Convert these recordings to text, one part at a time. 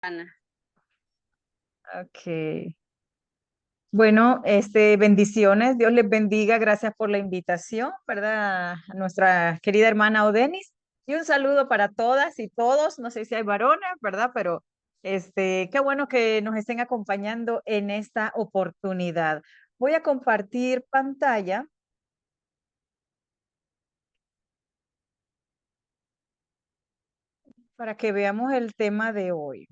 Ana. Ok. Bueno, bendiciones. Dios les bendiga. Gracias por la invitación, ¿verdad? A nuestra querida hermana Odenis. Y un saludo para todas y todos. No sé si hay varones, ¿verdad? Pero qué bueno que nos estén acompañando en esta oportunidad. Voy a compartir pantalla para que veamos el tema de hoy.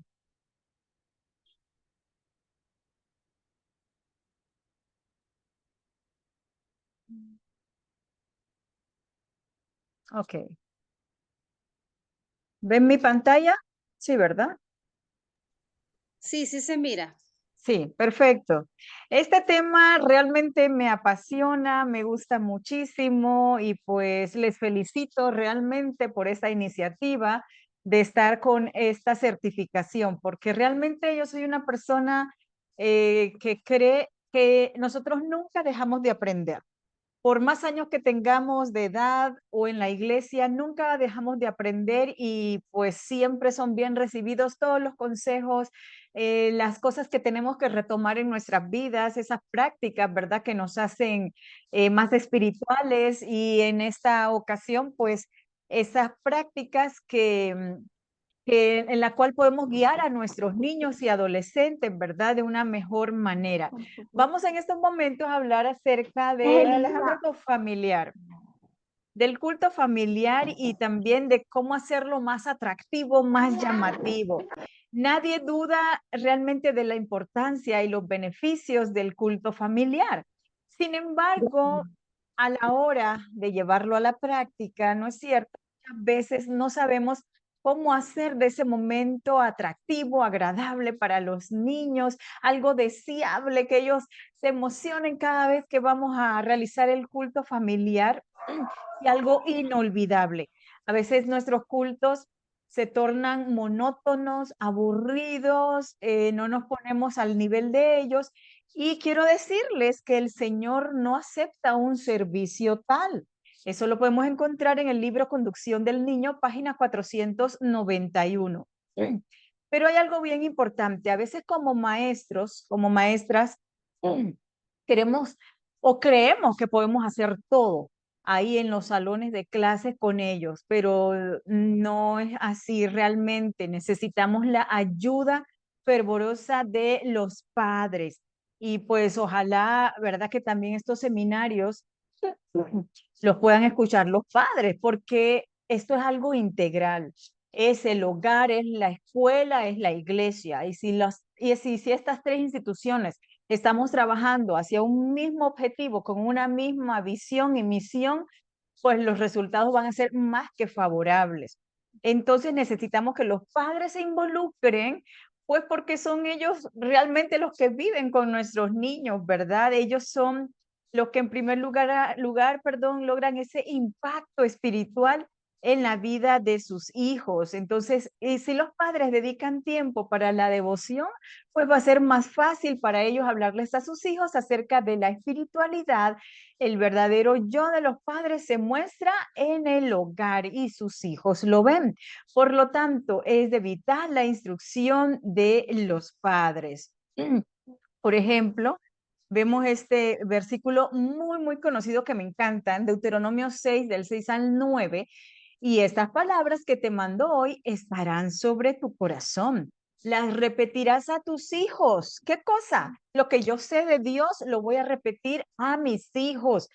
Ok. ¿Ven mi pantalla? Sí, ¿verdad? Sí, sí se mira. Sí, perfecto. Este tema realmente me apasiona, me gusta muchísimo y pues les felicito realmente por esta iniciativa de estar con esta certificación, porque realmente yo soy una persona que cree que nosotros nunca dejamos de aprender. Por más años que tengamos de edad o en la iglesia, nunca dejamos de aprender y pues siempre son bien recibidos todos los consejos, las cosas que tenemos que retomar en nuestras vidas, esas prácticas, ¿verdad? Que nos hacen más espirituales y en esta ocasión, pues esas prácticas en la cual podemos guiar a nuestros niños y adolescentes, ¿verdad? De una mejor manera. Vamos en estos momentos a hablar acerca del culto familiar, y también de cómo hacerlo más atractivo, más llamativo. Nadie duda realmente de la importancia y los beneficios del culto familiar. Sin embargo, a la hora de llevarlo a la práctica, ¿no es cierto? Muchas veces no sabemos cómo hacer de ese momento atractivo, agradable para los niños, algo deseable, que ellos se emocionen cada vez que vamos a realizar el culto familiar y algo inolvidable. A veces nuestros cultos se tornan monótonos, aburridos, no nos ponemos al nivel de ellos y quiero decirles que el Señor no acepta un servicio tal. Eso lo podemos encontrar en el libro Conducción del Niño, página 491. Pero hay algo bien importante. A veces como maestros, como maestras, queremos o creemos que podemos hacer todo ahí en los salones de clases con ellos, pero no es así realmente. Necesitamos la ayuda fervorosa de los padres. Y pues ojalá, ¿verdad? Que también estos seminarios los puedan escuchar los padres, porque esto es algo integral. Es el hogar, es la escuela, es la iglesia. Y si estas tres instituciones estamos trabajando hacia un mismo objetivo, con una misma visión y misión, pues los resultados van a ser más que favorables. Entonces necesitamos que los padres se involucren, pues porque son ellos realmente los que viven con nuestros niños, ¿verdad? Ellos son los que en primer lugar, logran ese impacto espiritual en la vida de sus hijos. Entonces, y si los padres dedican tiempo para la devoción, pues va a ser más fácil para ellos hablarles a sus hijos acerca de la espiritualidad. El verdadero yo de los padres se muestra en el hogar y sus hijos lo ven. Por lo tanto, es de vital la instrucción de los padres. Por ejemplo, vemos este versículo muy, muy conocido que me encantan, Deuteronomio 6, del 6 al 9, y estas palabras que te mando hoy estarán sobre tu corazón. Las repetirás a tus hijos. ¿Qué cosa? Lo que yo sé de Dios lo voy a repetir a mis hijos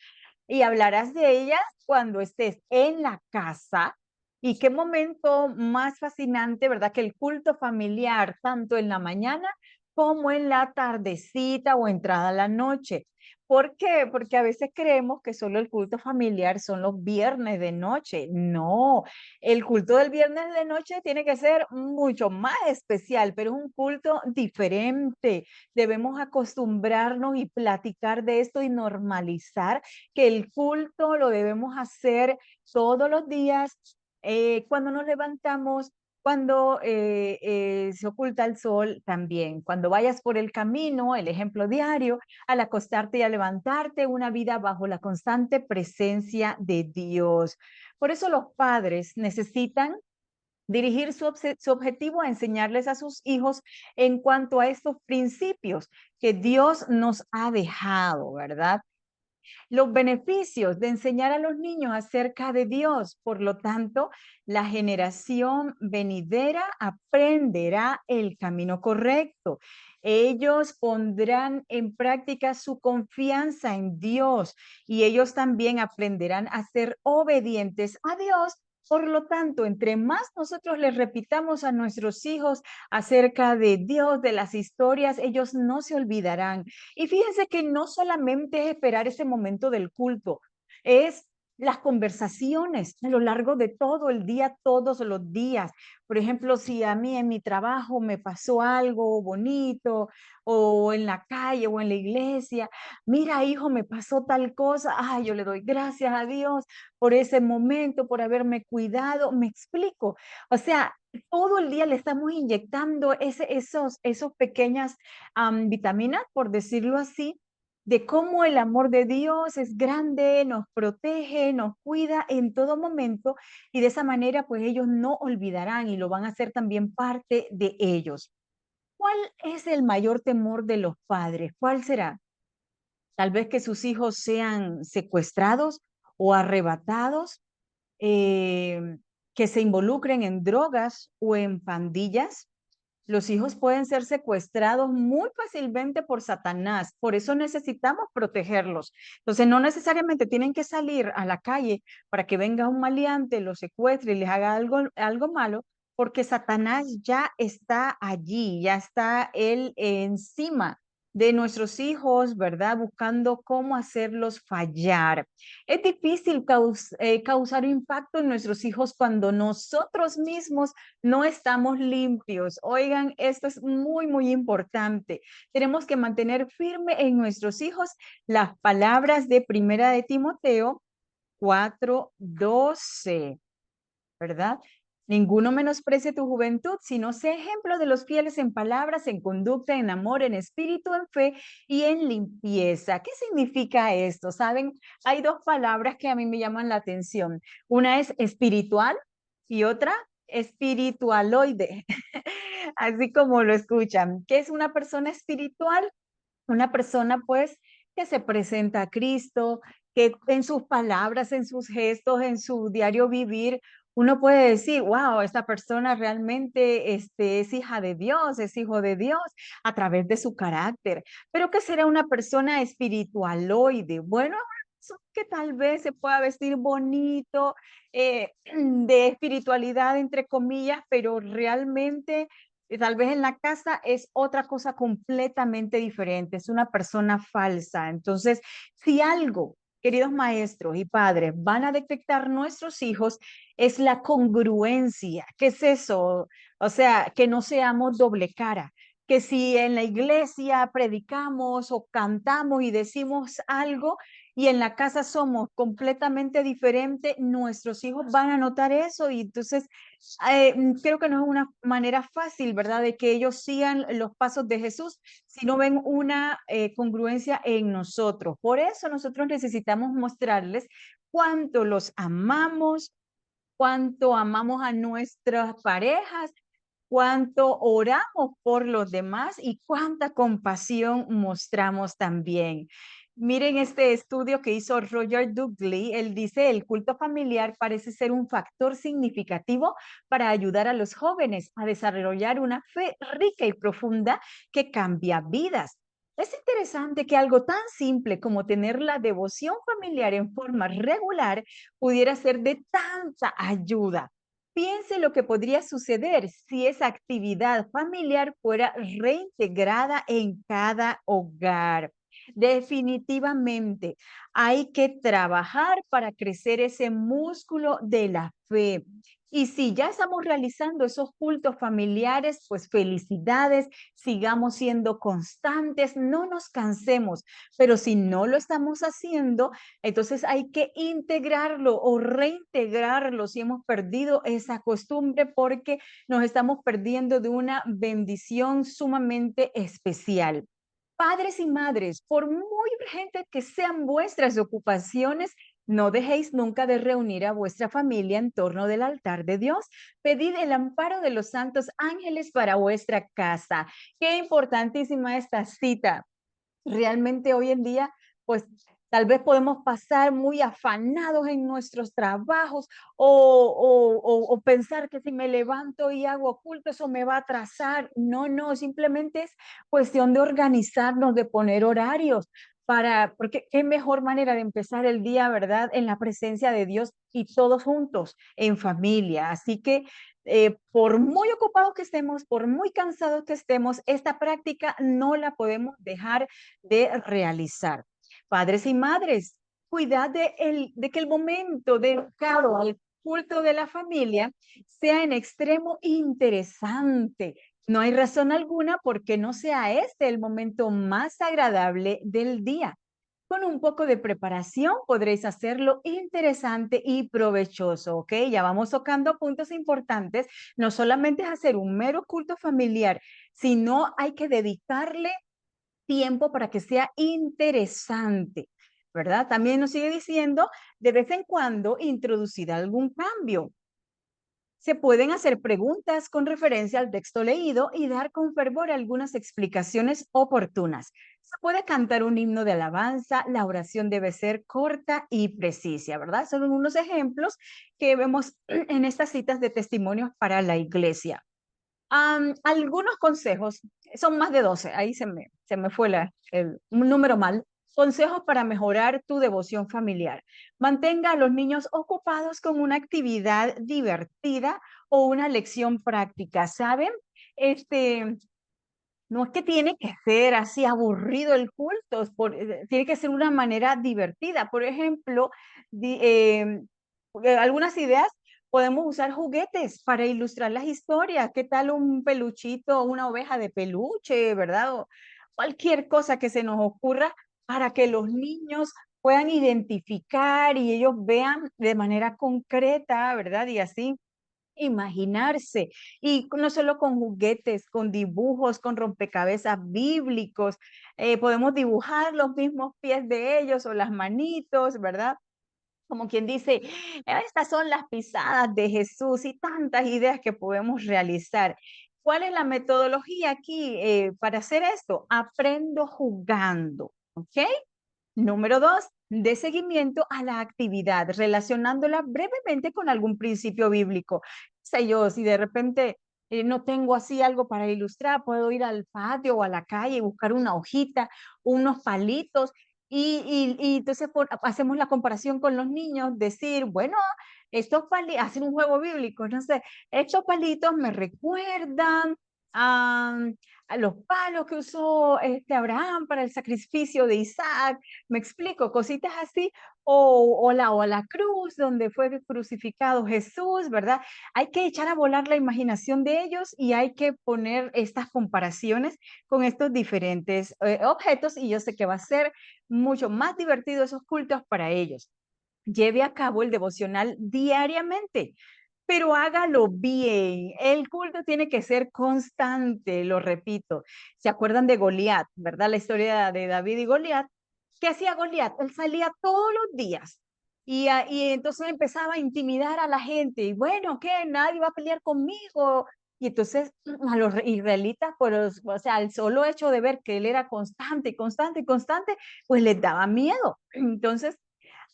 y hablarás de ellas cuando estés en la casa. Y qué momento más fascinante, ¿verdad? Que el culto familiar, tanto en la mañana como en la tardecita o entrada a la noche. ¿Por qué? Porque a veces creemos que solo el culto familiar son los viernes de noche. No, el culto del viernes de noche tiene que ser mucho más especial, pero es un culto diferente. Debemos acostumbrarnos y platicar de esto y normalizar que el culto lo debemos hacer todos los días, cuando nos levantamos, cuando se oculta el sol también, cuando vayas por el camino, el ejemplo diario, al acostarte y a levantarte, una vida bajo la constante presencia de Dios. Por eso los padres necesitan dirigir su objetivo a enseñarles a sus hijos en cuanto a estos principios que Dios nos ha dejado, ¿verdad? Los beneficios de enseñar a los niños acerca de Dios. Por lo tanto, la generación venidera aprenderá el camino correcto. Ellos pondrán en práctica su confianza en Dios y ellos también aprenderán a ser obedientes a Dios. Por lo tanto, entre más nosotros les repitamos a nuestros hijos acerca de Dios, de las historias, ellos no se olvidarán. Y fíjense que no solamente es esperar ese momento del culto, es las conversaciones a lo largo de todo el día, todos los días. Por ejemplo, si a mí en mi trabajo me pasó algo bonito o en la calle o en la iglesia, mira, hijo, me pasó tal cosa, ay, yo le doy gracias a Dios por ese momento, por haberme cuidado, me explico. O sea, todo el día le estamos inyectando esos pequeñas vitaminas, por decirlo así, de cómo el amor de Dios es grande, nos protege, nos cuida en todo momento y de esa manera pues ellos no olvidarán y lo van a hacer también parte de ellos. ¿Cuál es el mayor temor de los padres? ¿Cuál será? Tal vez que sus hijos sean secuestrados o arrebatados, eh, que se involucren en drogas o en pandillas. Los hijos pueden ser secuestrados muy fácilmente por Satanás, por eso necesitamos protegerlos. Entonces, no necesariamente tienen que salir a la calle para que venga un maleante, los secuestre y les haga algo malo, porque Satanás ya está allí, ya está él encima de nuestros hijos, ¿verdad? Buscando cómo hacerlos fallar. Es difícil causar impacto en nuestros hijos cuando nosotros mismos no estamos limpios. Oigan, esto es muy, muy importante. Tenemos que mantener firme en nuestros hijos las palabras de Primera de Timoteo 4:12, ¿verdad? Ninguno menosprecie tu juventud, sino sé ejemplo de los fieles en palabras, en conducta, en amor, en espíritu, en fe y en limpieza. ¿Qué significa esto? Saben, hay dos palabras que a mí me llaman la atención. Una es espiritual y otra espiritualoide, así como lo escuchan. ¿Qué es una persona espiritual? Una persona, pues, que se presenta a Cristo, que en sus palabras, en sus gestos, en su diario vivir, uno puede decir, wow, esta persona realmente es hija de Dios, es hijo de Dios a través de su carácter. Pero ¿qué será una persona espiritualoide? Bueno, que tal vez se pueda vestir bonito, de espiritualidad, entre comillas, pero realmente tal vez en la casa es otra cosa completamente diferente, es una persona falsa. Entonces, si algo, queridos maestros y padres, van a detectar nuestros hijos, es la congruencia. ¿Qué es eso? O sea, que no seamos doble cara. Que si en la iglesia predicamos o cantamos y decimos algo y en la casa somos completamente diferentes, nuestros hijos van a notar eso y entonces creo que no es una manera fácil, ¿verdad? De que ellos sigan los pasos de Jesús, si no ven una congruencia en nosotros. Por eso nosotros necesitamos mostrarles cuánto los amamos, cuánto amamos a nuestras parejas, cuánto oramos por los demás y cuánta compasión mostramos también. Miren este estudio que hizo Roger Dugley. Él dice, el culto familiar parece ser un factor significativo para ayudar a los jóvenes a desarrollar una fe rica y profunda que cambia vidas. Es interesante que algo tan simple como tener la devoción familiar en forma regular pudiera ser de tanta ayuda. Piense lo que podría suceder si esa actividad familiar fuera reintegrada en cada hogar. Definitivamente hay que trabajar para crecer ese músculo de la fe. Y si ya estamos realizando esos cultos familiares, pues felicidades, sigamos siendo constantes, no nos cansemos, pero si no lo estamos haciendo, entonces hay que integrarlo o reintegrarlo si hemos perdido esa costumbre porque nos estamos perdiendo de una bendición sumamente especial. Padres y madres, por muy urgentes que sean vuestras ocupaciones, No dejéis nunca de reunir a vuestra familia en torno del altar de Dios. Pedid el amparo de los santos ángeles para vuestra casa. Qué importantísima esta cita. Realmente hoy en día, pues tal vez podemos pasar muy afanados en nuestros trabajos o pensar que si me levanto y hago culto, eso me va a atrasar. No, no, simplemente es cuestión de organizarnos, de poner horarios porque qué mejor manera de empezar el día, ¿verdad? En la presencia de Dios y todos juntos, en familia. Así que por muy ocupados que estemos, por muy cansados que estemos, esta práctica no la podemos dejar de realizar. Padres y madres, cuidad de que el momento dedicado al culto de la familia sea en extremo interesante. No hay razón alguna por qué no sea este el momento más agradable del día. Con un poco de preparación podréis hacerlo interesante y provechoso, ¿ok? Ya vamos tocando puntos importantes. No solamente es hacer un mero culto familiar, sino hay que dedicarle tiempo para que sea interesante, ¿verdad? También nos sigue diciendo, de vez en cuando, introducir algún cambio. Se pueden hacer preguntas con referencia al texto leído y dar con fervor algunas explicaciones oportunas. Se puede cantar un himno de alabanza, la oración debe ser corta y precisa, ¿verdad? Son unos ejemplos que vemos en estas citas de testimonios para la iglesia. Algunos consejos, son más de 12, ahí se me fue un número mal. Consejos para mejorar tu devoción familiar. Mantenga a los niños ocupados con una actividad divertida o una lección práctica, ¿saben? Este, no es que tiene que ser así aburrido el culto, tiene que ser una manera divertida. Por ejemplo, algunas ideas, podemos usar juguetes para ilustrar las historias. ¿Qué tal un peluchito o una oveja de peluche, verdad? O cualquier cosa que se nos ocurra para que los niños puedan identificar y ellos vean de manera concreta, ¿verdad? Y así imaginarse, y no solo con juguetes, con dibujos, con rompecabezas bíblicos, podemos dibujar los mismos pies de ellos o las manitos, ¿verdad? Como quien dice, estas son las pisadas de Jesús y tantas ideas que podemos realizar. ¿Cuál es la metodología aquí para hacer esto? Aprendo jugando, ¿ok? Número 2, de seguimiento a la actividad, relacionándola brevemente con algún principio bíblico. Sé yo, si de repente no tengo así algo para ilustrar, puedo ir al patio o a la calle y buscar una hojita, unos palitos y entonces hacemos la comparación con los niños, decir, bueno, estos palitos, hacen un juego bíblico, no sé, estos palitos me recuerdan a los palos que usó Abraham para el sacrificio de Isaac, me explico, cositas así, o la cruz donde fue crucificado Jesús, ¿verdad? Hay que echar a volar la imaginación de ellos y hay que poner estas comparaciones con estos diferentes objetos y yo sé que va a ser mucho más divertido esos cultos para ellos. Lleve a cabo el devocional diariamente, pero hágalo bien. El culto tiene que ser constante, lo repito. ¿Se acuerdan de Goliat, verdad? La historia de David y Goliat. ¿Qué hacía Goliat? Él salía todos los días y entonces empezaba a intimidar a la gente. Y bueno, ¿qué? Nadie va a pelear conmigo. Y entonces a los israelitas, pues, o sea, el solo hecho de ver que él era constante, constante, constante, pues les daba miedo. Entonces,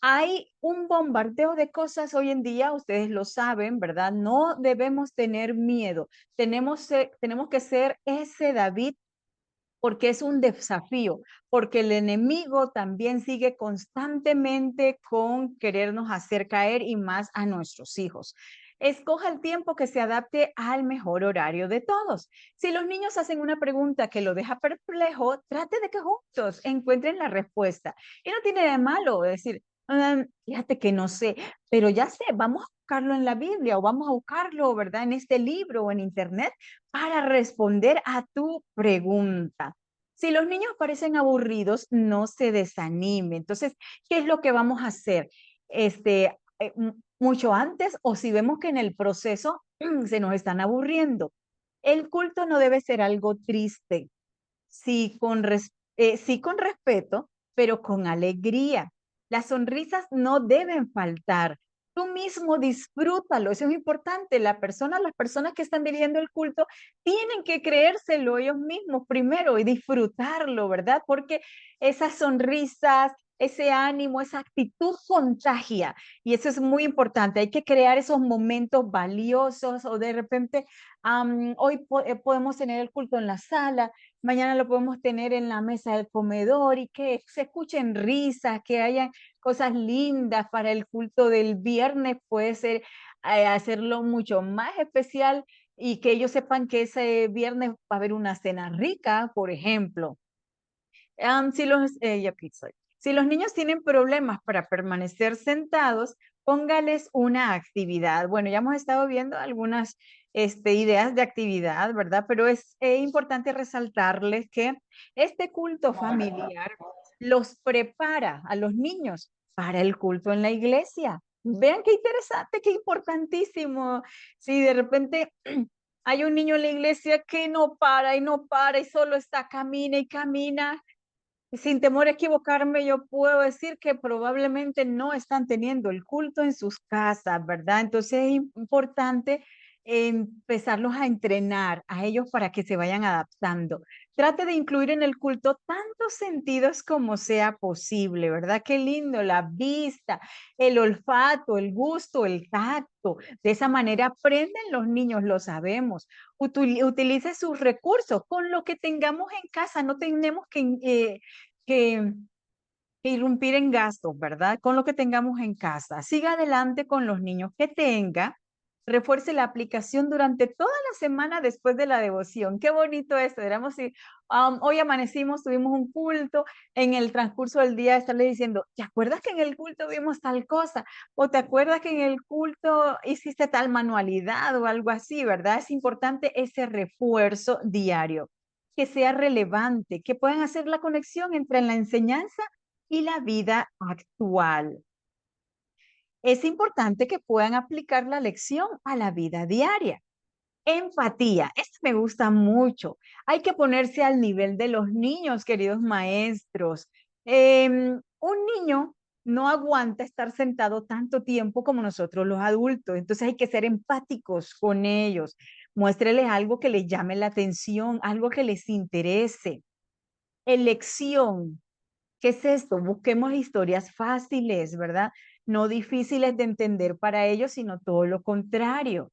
hay un bombardeo de cosas hoy en día, ustedes lo saben, ¿verdad? No debemos tener miedo. Tenemos que ser ese David porque es un desafío, porque el enemigo también sigue constantemente con querernos hacer caer y más a nuestros hijos. Escoja el tiempo que se adapte al mejor horario de todos. Si los niños hacen una pregunta que lo deja perplejo, trate de que juntos encuentren la respuesta. Y no tiene de malo decir, fíjate que no sé, pero ya sé, vamos a buscarlo en la Biblia o vamos a buscarlo, ¿verdad? En este libro o en internet para responder a tu pregunta. Si los niños parecen aburridos, no se desanime. Entonces, ¿qué es lo que vamos a hacer? Mucho antes o si vemos que en el proceso se nos están aburriendo. El culto no debe ser algo triste, sí con respeto, pero con alegría. Las sonrisas no deben faltar. Tú mismo disfrútalo, eso es importante. Las personas que están dirigiendo el culto tienen que creérselo ellos mismos primero y disfrutarlo, ¿verdad? Porque esas sonrisas, ese ánimo, esa actitud contagia y eso es muy importante. Hay que crear esos momentos valiosos o de repente hoy podemos tener el culto en la sala, mañana lo podemos tener en la mesa del comedor y que se escuchen risas, que haya cosas lindas para el culto del viernes, puede ser hacerlo mucho más especial y que ellos sepan que ese viernes va a haber una cena rica, por ejemplo. Si los niños tienen problemas para permanecer sentados, póngales una actividad. Bueno, ya hemos estado viendo algunas ideas de actividad, ¿verdad? Pero es importante resaltarles que este culto familiar los prepara a los niños para el culto en la iglesia. Vean qué interesante, qué importantísimo. Si de repente hay un niño en la iglesia que no para y no para y solo está camina y camina, sin temor a equivocarme, yo puedo decir que probablemente no están teniendo el culto en sus casas, ¿verdad? Entonces es importante empezarlos a entrenar a ellos para que se vayan adaptando. Trate de incluir en el culto tantos sentidos como sea posible, ¿verdad? Qué lindo, la vista, el olfato, el gusto, el tacto. De esa manera aprenden los niños, lo sabemos. Utilice sus recursos con lo que tengamos en casa, no tenemos que, que irrumpir en gastos, ¿verdad? Con lo que tengamos en casa. Siga adelante con los niños que tenga. Refuerce la aplicación durante toda la semana después de la devoción. Qué bonito esto. Éramos, hoy amanecimos, tuvimos un culto, en el transcurso del día estarle diciendo, ¿te acuerdas que en el culto vimos tal cosa? ¿O te acuerdas que en el culto hiciste tal manualidad o algo así, verdad? Es importante ese refuerzo diario, que sea relevante, que puedan hacer la conexión entre la enseñanza y la vida actual. Es importante que puedan aplicar la lección a la vida diaria. Empatía, esto me gusta mucho. Hay que ponerse al nivel de los niños, queridos maestros. Un niño no aguanta estar sentado tanto tiempo como nosotros los adultos, entonces hay que ser empáticos con ellos. Muéstreles algo que les llame la atención, algo que les interese. Elección, ¿qué es esto? Busquemos historias fáciles, ¿verdad? No difíciles de entender para ellos, sino todo lo contrario.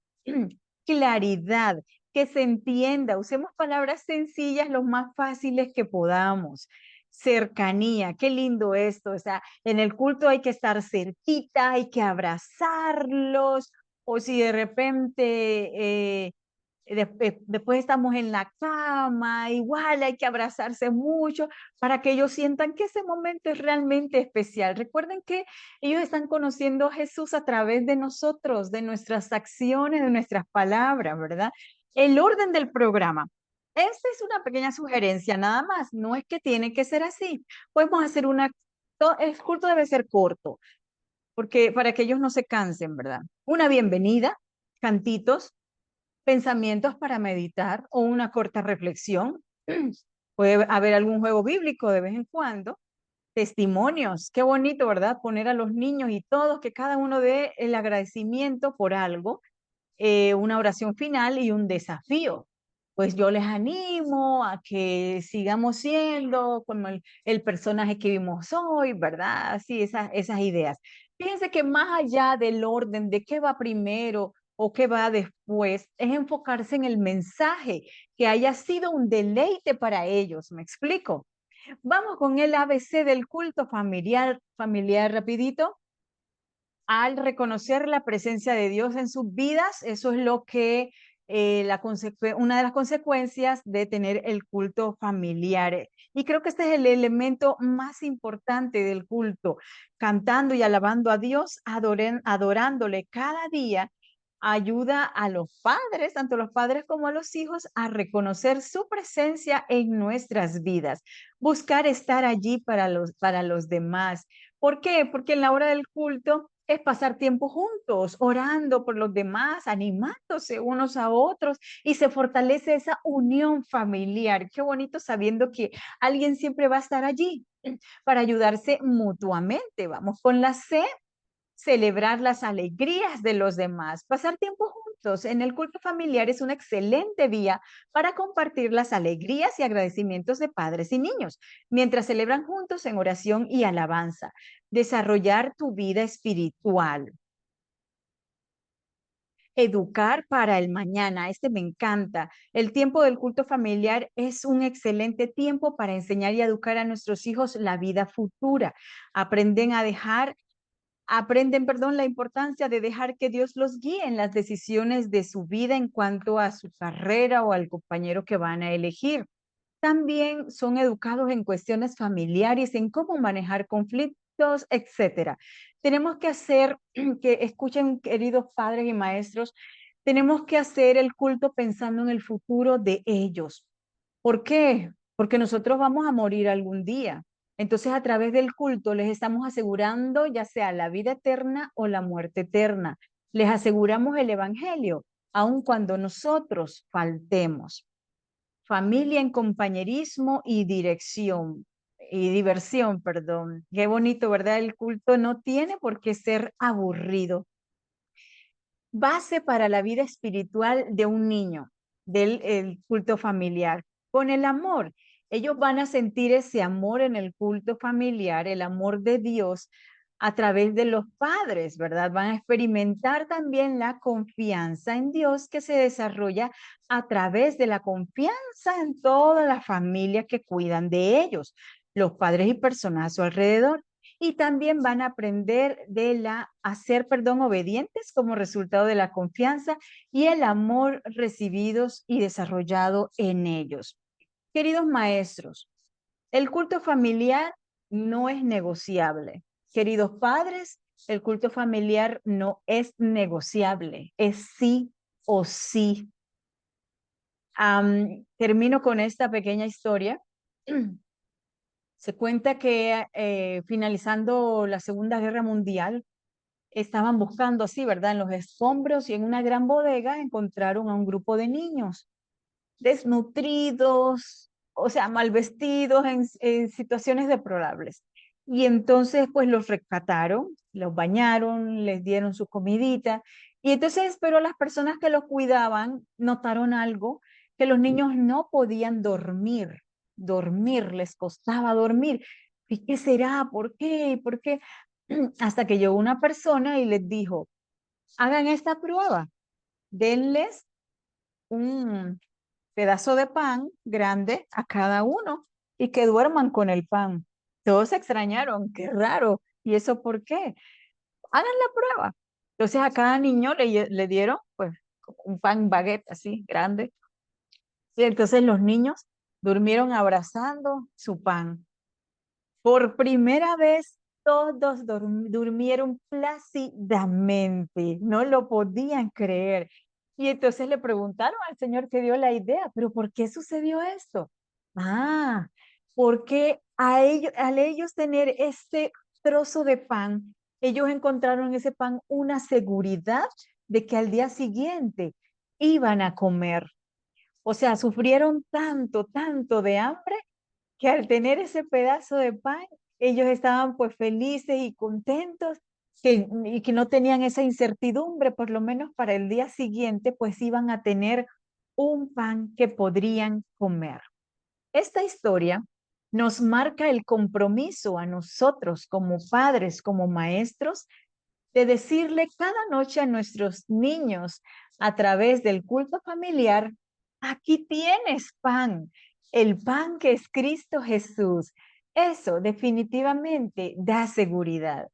Claridad, que se entienda. Usemos palabras sencillas, lo más fáciles que podamos. Cercanía, qué lindo esto. O sea, en el culto hay que estar cerquita, hay que abrazarlos. O si de repente después estamos en la cama, igual hay que abrazarse mucho para que ellos sientan que ese momento es realmente especial. Recuerden que ellos están conociendo a Jesús a través de nosotros, de nuestras acciones, de nuestras palabras, ¿verdad? El orden del programa. Esta es una pequeña sugerencia, nada más. No es que tiene que ser así. Podemos hacer el culto debe ser corto, porque para que ellos no se cansen, ¿verdad? Una bienvenida, cantitos, pensamientos para meditar o una corta reflexión. Puede haber algún juego bíblico de vez en cuando. Testimonios, qué bonito, ¿verdad? Poner a los niños y todos, que cada uno dé el agradecimiento por algo, una oración final y un desafío. Pues yo les animo a que sigamos siendo como el personaje que vimos hoy, ¿verdad? Así, esas ideas. Fíjense que más allá del orden de qué va primero o qué va después, es enfocarse en el mensaje, que haya sido un deleite para ellos. ¿Me explico? Vamos con el ABC del culto familiar rapidito. Al reconocer la presencia de Dios en sus vidas, eso es lo que una de las consecuencias de tener el culto familiar. Y creo que este es el elemento más importante del culto, cantando y alabando a Dios, adorándole cada día, ayuda a los padres, tanto los padres como a los hijos, a reconocer su presencia en nuestras vidas, buscar estar allí para los demás. ¿Por qué? Porque en la hora del culto es pasar tiempo juntos, orando por los demás, animándose unos a otros y se fortalece esa unión familiar. Qué bonito sabiendo que alguien siempre va a estar allí para ayudarse mutuamente. Vamos con la C, celebrar las alegrías de los demás, pasar tiempo juntos en el culto familiar es una excelente vía para compartir las alegrías y agradecimientos de padres y niños, mientras celebran juntos en oración y alabanza. Desarrollar tu vida espiritual. Educar para el mañana, este me encanta. El tiempo del culto familiar es un excelente tiempo para enseñar y educar a nuestros hijos la vida futura. Aprenden, perdón, la importancia de dejar que Dios los guíe en las decisiones de su vida en cuanto a su carrera o al compañero que van a elegir. También son educados en cuestiones familiares, en cómo manejar conflictos, etcétera. Tenemos que hacer, que escuchen, queridos padres y maestros, tenemos que hacer el culto pensando en el futuro de ellos. ¿Por qué? Porque nosotros vamos a morir algún día. Entonces, a través del culto les estamos asegurando ya sea la vida eterna o la muerte eterna. Les aseguramos el evangelio, aun cuando nosotros faltemos. Familia en compañerismo y diversión, perdón. Qué bonito, ¿verdad? El culto no tiene por qué ser aburrido. Base para la vida espiritual de un niño, del el culto familiar. Con el amor, ellos van a sentir ese amor en el culto familiar, el amor de Dios a través de los padres, ¿verdad? Van a experimentar también la confianza en Dios que se desarrolla a través de la confianza en toda la familia que cuidan de ellos, los padres y personas a su alrededor. Y también van a aprender a ser, perdón, obedientes como resultado de la confianza y el amor recibidos y desarrollado en ellos. Queridos maestros, el culto familiar no es negociable. Queridos padres, el culto familiar no es negociable, es sí o sí. Termino con esta pequeña historia. Se cuenta que finalizando la Segunda Guerra Mundial, estaban buscando así, ¿verdad? En los escombros y en una gran bodega encontraron a un grupo de niños desnutridos, o sea, mal vestidos en situaciones deplorables. Y entonces, pues los rescataron, los bañaron, les dieron su comidita. Y entonces, pero las personas que los cuidaban notaron algo, que los niños no podían dormir, les costaba dormir. ¿Y qué será? ¿Por qué? ¿Por qué? Hasta que llegó una persona y les dijo, hagan esta prueba, denles un pedazo de pan grande a cada uno y que duerman con el pan. Todos se extrañaron, qué raro. ¿Y eso por qué? Hagan la prueba. Entonces a cada niño le dieron pues un pan baguette así grande. Y entonces los niños durmieron abrazando su pan. Por primera vez todos durmieron plácidamente, no lo podían creer. Y entonces le preguntaron al señor que dio la idea, pero ¿por qué sucedió esto? Ah, porque al ellos tener este trozo de pan, ellos encontraron en ese pan una seguridad de que al día siguiente iban a comer. O sea, sufrieron tanto, tanto de hambre que al tener ese pedazo de pan, ellos estaban pues felices y contentos y que no tenían esa incertidumbre, por lo menos para el día siguiente, pues iban a tener un pan que podrían comer. Esta historia nos marca el compromiso a nosotros como padres, como maestros, de decirle cada noche a nuestros niños a través del culto familiar, aquí tienes pan, el pan que es Cristo Jesús. Eso definitivamente da seguridad.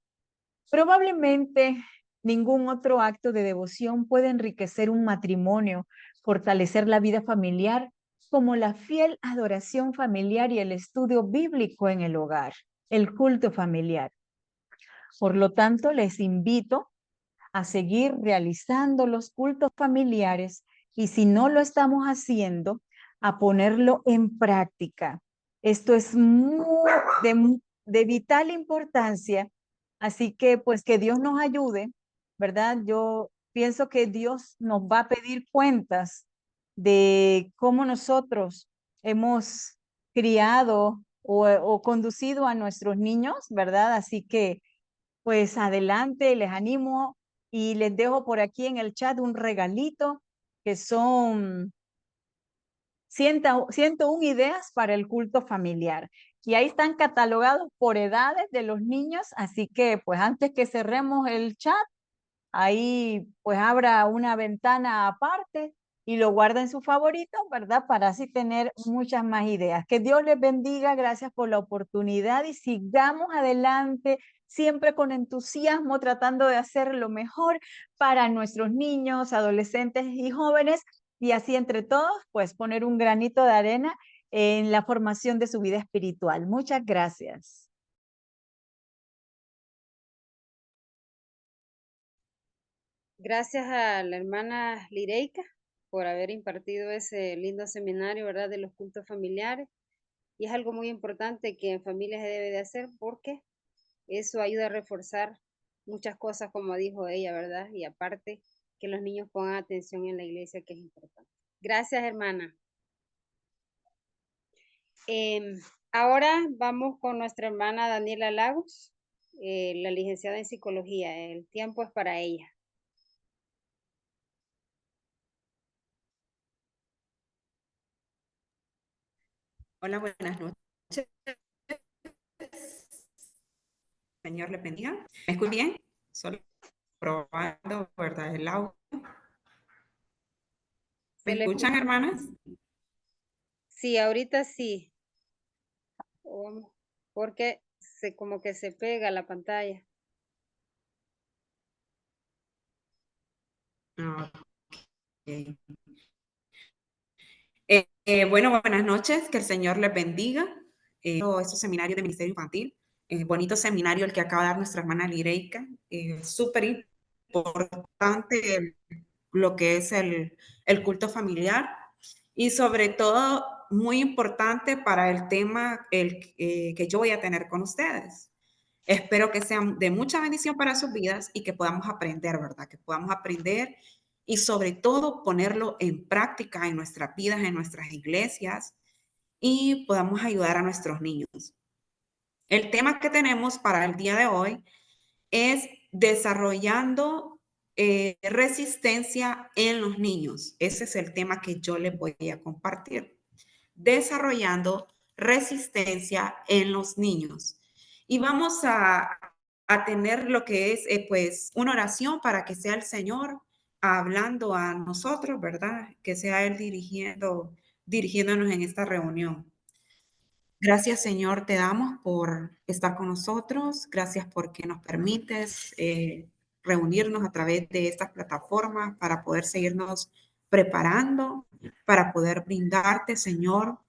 Probablemente ningún otro acto de devoción puede enriquecer un matrimonio, fortalecer la vida familiar, como la fiel adoración familiar y el estudio bíblico en el hogar, el culto familiar. Por lo tanto, les invito a seguir realizando los cultos familiares y si no lo estamos haciendo, a ponerlo en práctica. Esto es de vital importancia Así que pues que Dios nos ayude, ¿verdad? Yo pienso que Dios nos va a pedir cuentas de cómo nosotros hemos criado o conducido a nuestros niños, ¿verdad? Así que pues adelante, les animo y les dejo por aquí en el chat un regalito que son 101 ideas para el culto familiar. Y ahí están catalogados por edades de los niños, así que pues antes que cerremos el chat, ahí pues abra una ventana aparte y lo guarda en su favorito, ¿verdad? Para así tener muchas más ideas. Que Dios les bendiga, gracias por la oportunidad y sigamos adelante siempre con entusiasmo tratando de hacer lo mejor para nuestros niños, adolescentes y jóvenes y así entre todos pues poner un granito de arena en la formación de su vida espiritual. Muchas gracias. Gracias a la hermana Lireika por haber impartido ese lindo seminario, ¿verdad? De los cultos familiares. Y es algo muy importante que en familia se debe de hacer porque eso ayuda a reforzar muchas cosas, como dijo ella, ¿verdad? Y aparte, que los niños pongan atención en la iglesia, que es importante. Gracias, hermana. Ahora vamos con nuestra hermana Daniela Lagos, la licenciada en psicología. El tiempo es para ella. Hola, buenas noches. Señor le bendiga. ¿Me escuchan bien? Solo probando, ¿verdad? El audio. ¿Me escuchan, hermanas? Sí, ahorita sí. Porque como que se pega la pantalla. Okay. Bueno, buenas noches. Que el Señor les bendiga. Estos seminarios de Ministerio Infantil. Bonito seminario el que acaba de dar nuestra hermana Lireika. Súper importante lo que es el culto familiar y sobre todo muy importante para el tema que yo voy a tener con ustedes. Espero que sean de mucha bendición para sus vidas y que podamos aprender, ¿verdad? Que podamos aprender y sobre todo ponerlo en práctica en nuestras vidas, en nuestras iglesias y podamos ayudar a nuestros niños. El tema que tenemos para el día de hoy es desarrollando resistencia en los niños. Ese es el tema que yo les voy a compartir. Desarrollando resistencia en los niños. Y vamos a tener lo que es pues una oración para que sea el Señor hablando a nosotros, ¿verdad? Que sea Él dirigiéndonos en esta reunión. Gracias, Señor, te damos por estar con nosotros. Gracias porque nos permites reunirnos a través de estas plataformas para poder seguirnos preparando, para poder brindarte, Señor,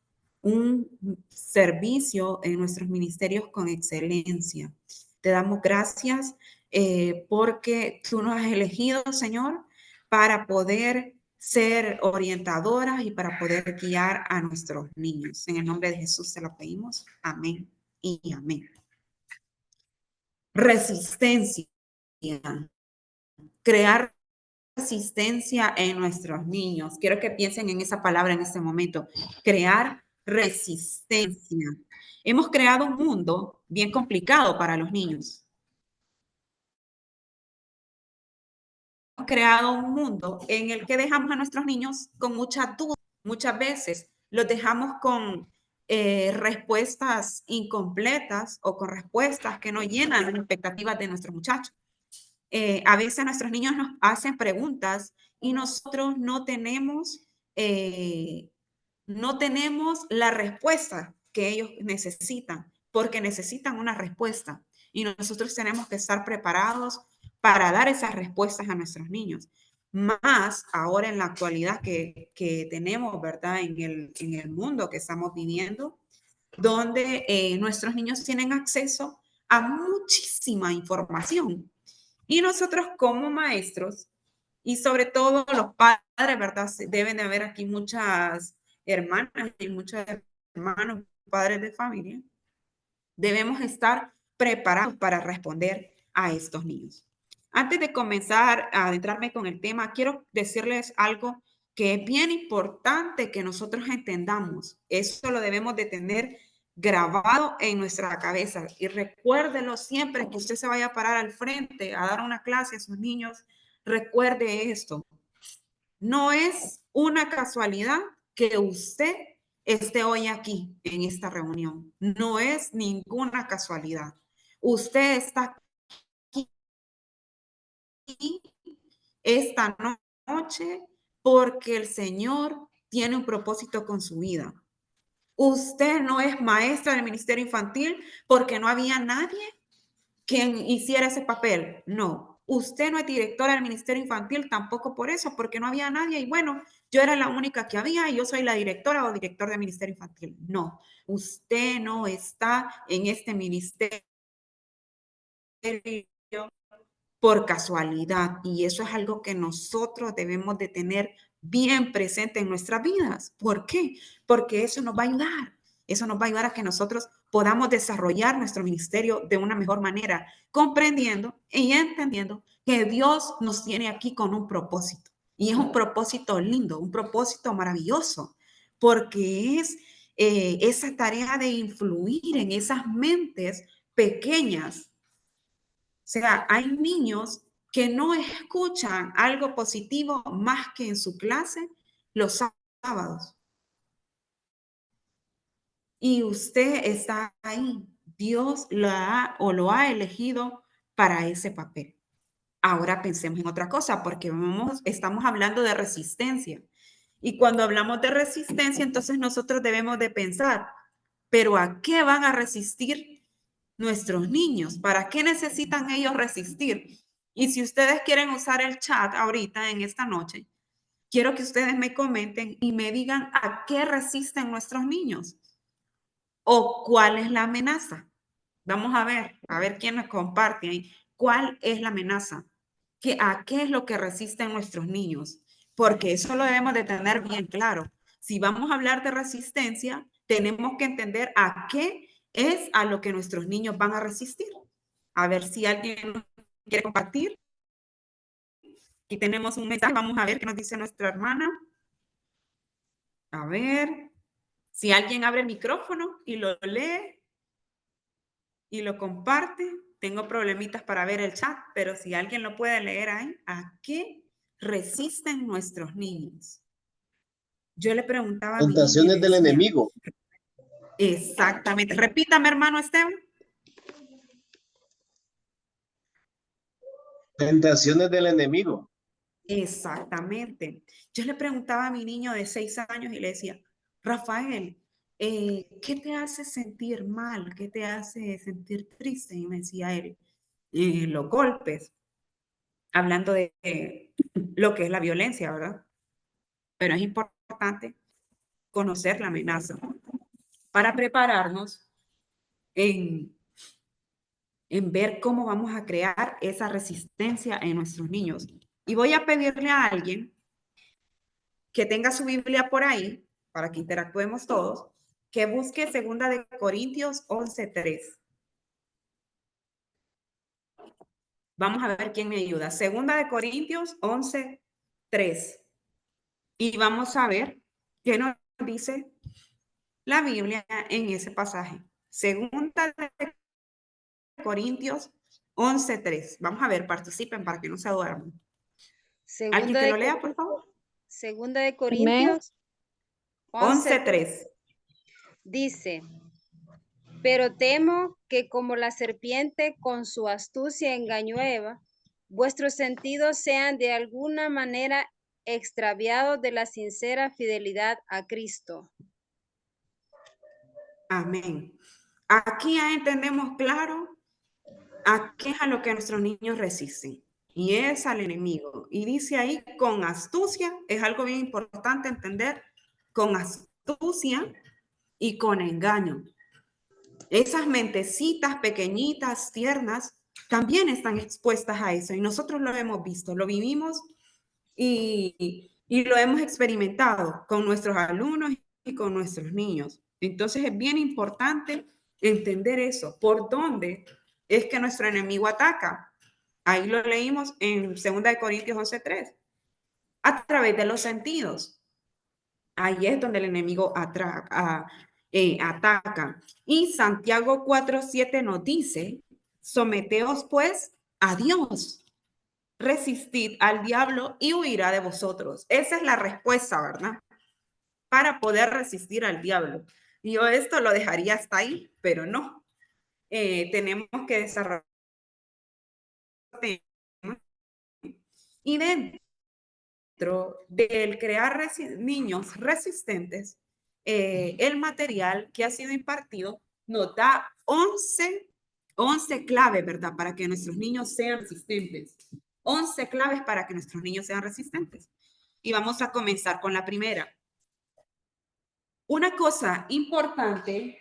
un servicio en nuestros ministerios con excelencia. Te damos gracias porque tú nos has elegido, Señor, para poder ser orientadoras y para poder guiar a nuestros niños. En el nombre de Jesús te lo pedimos. Amén y amén. Resistencia. Crear resistencia en nuestros niños. Quiero que piensen en esa palabra en este momento. Crear resistencia. Hemos creado un mundo bien complicado para los niños. Creado un mundo en el que dejamos a nuestros niños con muchas dudas. Muchas veces los dejamos con respuestas incompletas o con respuestas que no llenan las expectativas de nuestros muchachos. A veces nuestros niños nos hacen preguntas y nosotros no tenemos la respuesta que ellos necesitan, porque necesitan una respuesta. Y nosotros tenemos que estar preparados para dar esas respuestas a nuestros niños. Más ahora en la actualidad que tenemos, ¿verdad? En el mundo que estamos viviendo, donde nuestros niños tienen acceso a muchísima información. Y nosotros como maestros, y sobre todo los padres, ¿verdad? Deben de haber aquí muchas hermanas y muchos hermanos, padres de familia, debemos estar preparados para responder a estos niños. Antes de comenzar a adentrarme con el tema, quiero decirles algo que es bien importante que nosotros entendamos. Eso lo debemos de tener grabado en nuestra cabeza. Y recuérdelo siempre que usted se vaya a parar al frente a dar una clase a sus niños. Recuerde esto. No es una casualidad que usted esté hoy aquí en esta reunión. No es ninguna casualidad. Usted está aquí esta noche porque el Señor tiene un propósito con su vida. Usted no es maestra del ministerio infantil porque no había nadie quien hiciera ese papel. No. Usted no es directora del ministerio infantil tampoco por eso, porque no había nadie. Y bueno, yo era la única que había y yo soy la directora o director del ministerio infantil. No. Usted no está en este ministerio por casualidad, y eso es algo que nosotros debemos de tener bien presente en nuestras vidas. ¿Por qué? Porque eso nos va a ayudar. Eso nos va a ayudar a que nosotros podamos desarrollar nuestro ministerio de una mejor manera, comprendiendo y entendiendo que Dios nos tiene aquí con un propósito. Y es un propósito lindo, un propósito maravilloso, porque es esa tarea de influir en esas mentes pequeñas. O sea, hay niños que no escuchan algo positivo más que en su clase los sábados. Y usted está ahí. Dios lo ha elegido para ese papel. Ahora pensemos en otra cosa, porque estamos hablando de resistencia. Y cuando hablamos de resistencia, entonces nosotros debemos de pensar, ¿pero a qué van a resistir nuestros niños? ¿Para qué necesitan ellos resistir? Y si ustedes quieren usar el chat ahorita, en esta noche, quiero que ustedes me comenten y me digan a qué resisten nuestros niños o cuál es la amenaza. Vamos a ver quién nos comparte ahí. ¿Cuál es la amenaza? ¿A qué es lo que resisten nuestros niños? Porque eso lo debemos de tener bien claro. Si vamos a hablar de resistencia, tenemos que entender a qué es a lo que nuestros niños van a resistir. A ver si alguien quiere compartir. Aquí tenemos un mensaje. Vamos a ver qué nos dice nuestra hermana. A ver si alguien abre el micrófono y lo lee y lo comparte. Tengo problemitas para ver el chat, pero si alguien lo puede leer ahí, ¿a qué resisten nuestros niños? Yo le preguntaba a mi niña. Tentaciones del enemigo. Exactamente. Repítame, hermano Esteban. Tentaciones del enemigo. Exactamente. Yo le preguntaba a mi niño de 6 años y le decía, Rafael, ¿qué te hace sentir mal? ¿Qué te hace sentir triste? Y me decía él, los golpes, hablando de lo que es la violencia, ¿verdad? Pero es importante conocer la amenaza para prepararnos en ver cómo vamos a crear esa resistencia en nuestros niños. Y voy a pedirle a alguien que tenga su Biblia por ahí, para que interactuemos todos, que busque 2 Corintios 11:3. Vamos a ver quién me ayuda. 2 Corintios 11:3. Y vamos a ver qué nos dice la Biblia en ese pasaje. 2 Corintios 11:3. Vamos a ver, participen para que no se duerman. ¿Alguien que lo lea, por favor? 2 Corintios 11:3. dice, pero temo que como la serpiente con su astucia engañó a Eva, vuestros sentidos sean de alguna manera extraviados de la sincera fidelidad a Cristo. Amén. Aquí ya entendemos claro a qué es a lo que nuestros niños resisten. Y es al enemigo. Y dice ahí, con astucia, es algo bien importante entender, con astucia y con engaño. Esas mentecitas pequeñitas, tiernas, también están expuestas a eso. Y nosotros lo hemos visto, lo vivimos y lo hemos experimentado con nuestros alumnos y con nuestros niños. Entonces es bien importante entender eso, por dónde es que nuestro enemigo ataca. Ahí lo leímos en 2 Corintios 11:3. A través de los sentidos. Ahí es donde el enemigo ataca. Y Santiago 4:7 nos dice, someteos pues a Dios, resistid al diablo y huirá de vosotros. Esa es la respuesta, ¿verdad? Para poder resistir al diablo. Y yo esto lo dejaría hasta ahí, pero no. Tenemos que desarrollar. Y dentro del crear niños resistentes, el material que ha sido impartido nos da 11 claves, ¿verdad? Para que nuestros niños sean resistentes. 11 claves para que nuestros niños sean resistentes. Y vamos a comenzar con la primera. Una cosa importante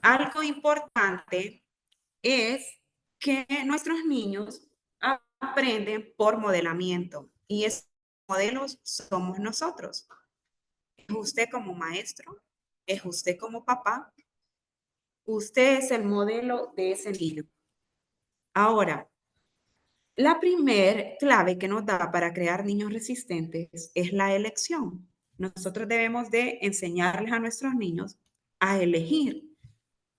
algo importante es que nuestros niños aprenden por modelamiento y esos modelos somos nosotros. Es usted como maestro, es usted como papá, usted es el modelo de ese niño. Ahora, la primer clave que nos da para crear niños resistentes es la elección. Nosotros debemos de enseñarles a nuestros niños a elegir.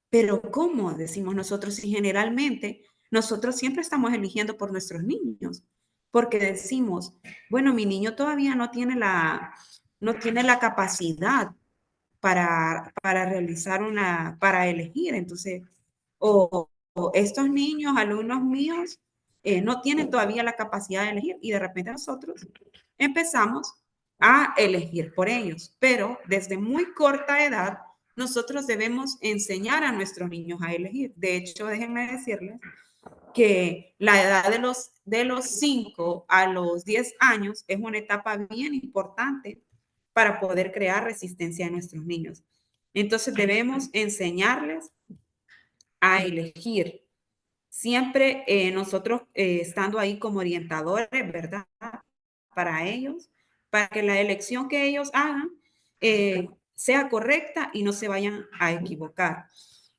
Pero ¿cómo? Decimos nosotros, y generalmente nosotros siempre estamos eligiendo por nuestros niños, porque decimos, bueno, mi niño todavía no tiene la capacidad para realizar para elegir. Entonces, o estos niños, alumnos míos, no tienen todavía la capacidad de elegir y de repente nosotros empezamos a elegir por ellos. Pero desde muy corta edad, nosotros debemos enseñar a nuestros niños a elegir. De hecho, déjenme decirles que la edad de los 5 a los 10 años es una etapa bien importante para poder crear resistencia en nuestros niños. Entonces debemos enseñarles a elegir. Siempre nosotros estando ahí como orientadores, ¿verdad? Para ellos, para que la elección que ellos hagan sea correcta y no se vayan a equivocar.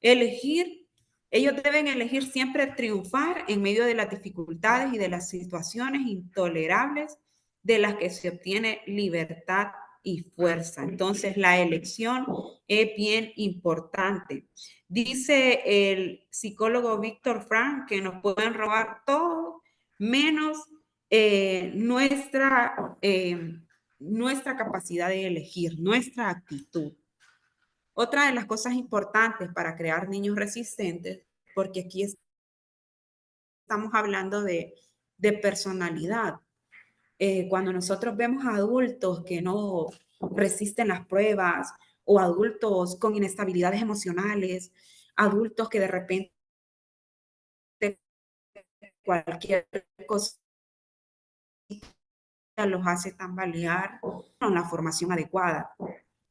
Ellos deben elegir siempre triunfar en medio de las dificultades y de las situaciones intolerables de las que se obtiene libertad y fuerza. Entonces, la elección es bien importante. Dice el psicólogo Víctor Frank que nos pueden robar todo menos nuestra capacidad de elegir, nuestra actitud. Otra de las cosas importantes para crear niños resistentes, porque aquí estamos hablando de personalidad. Cuando nosotros vemos a adultos que no resisten las pruebas o adultos con inestabilidades emocionales, adultos que de repente cualquier cosa los hace tambalear con la formación adecuada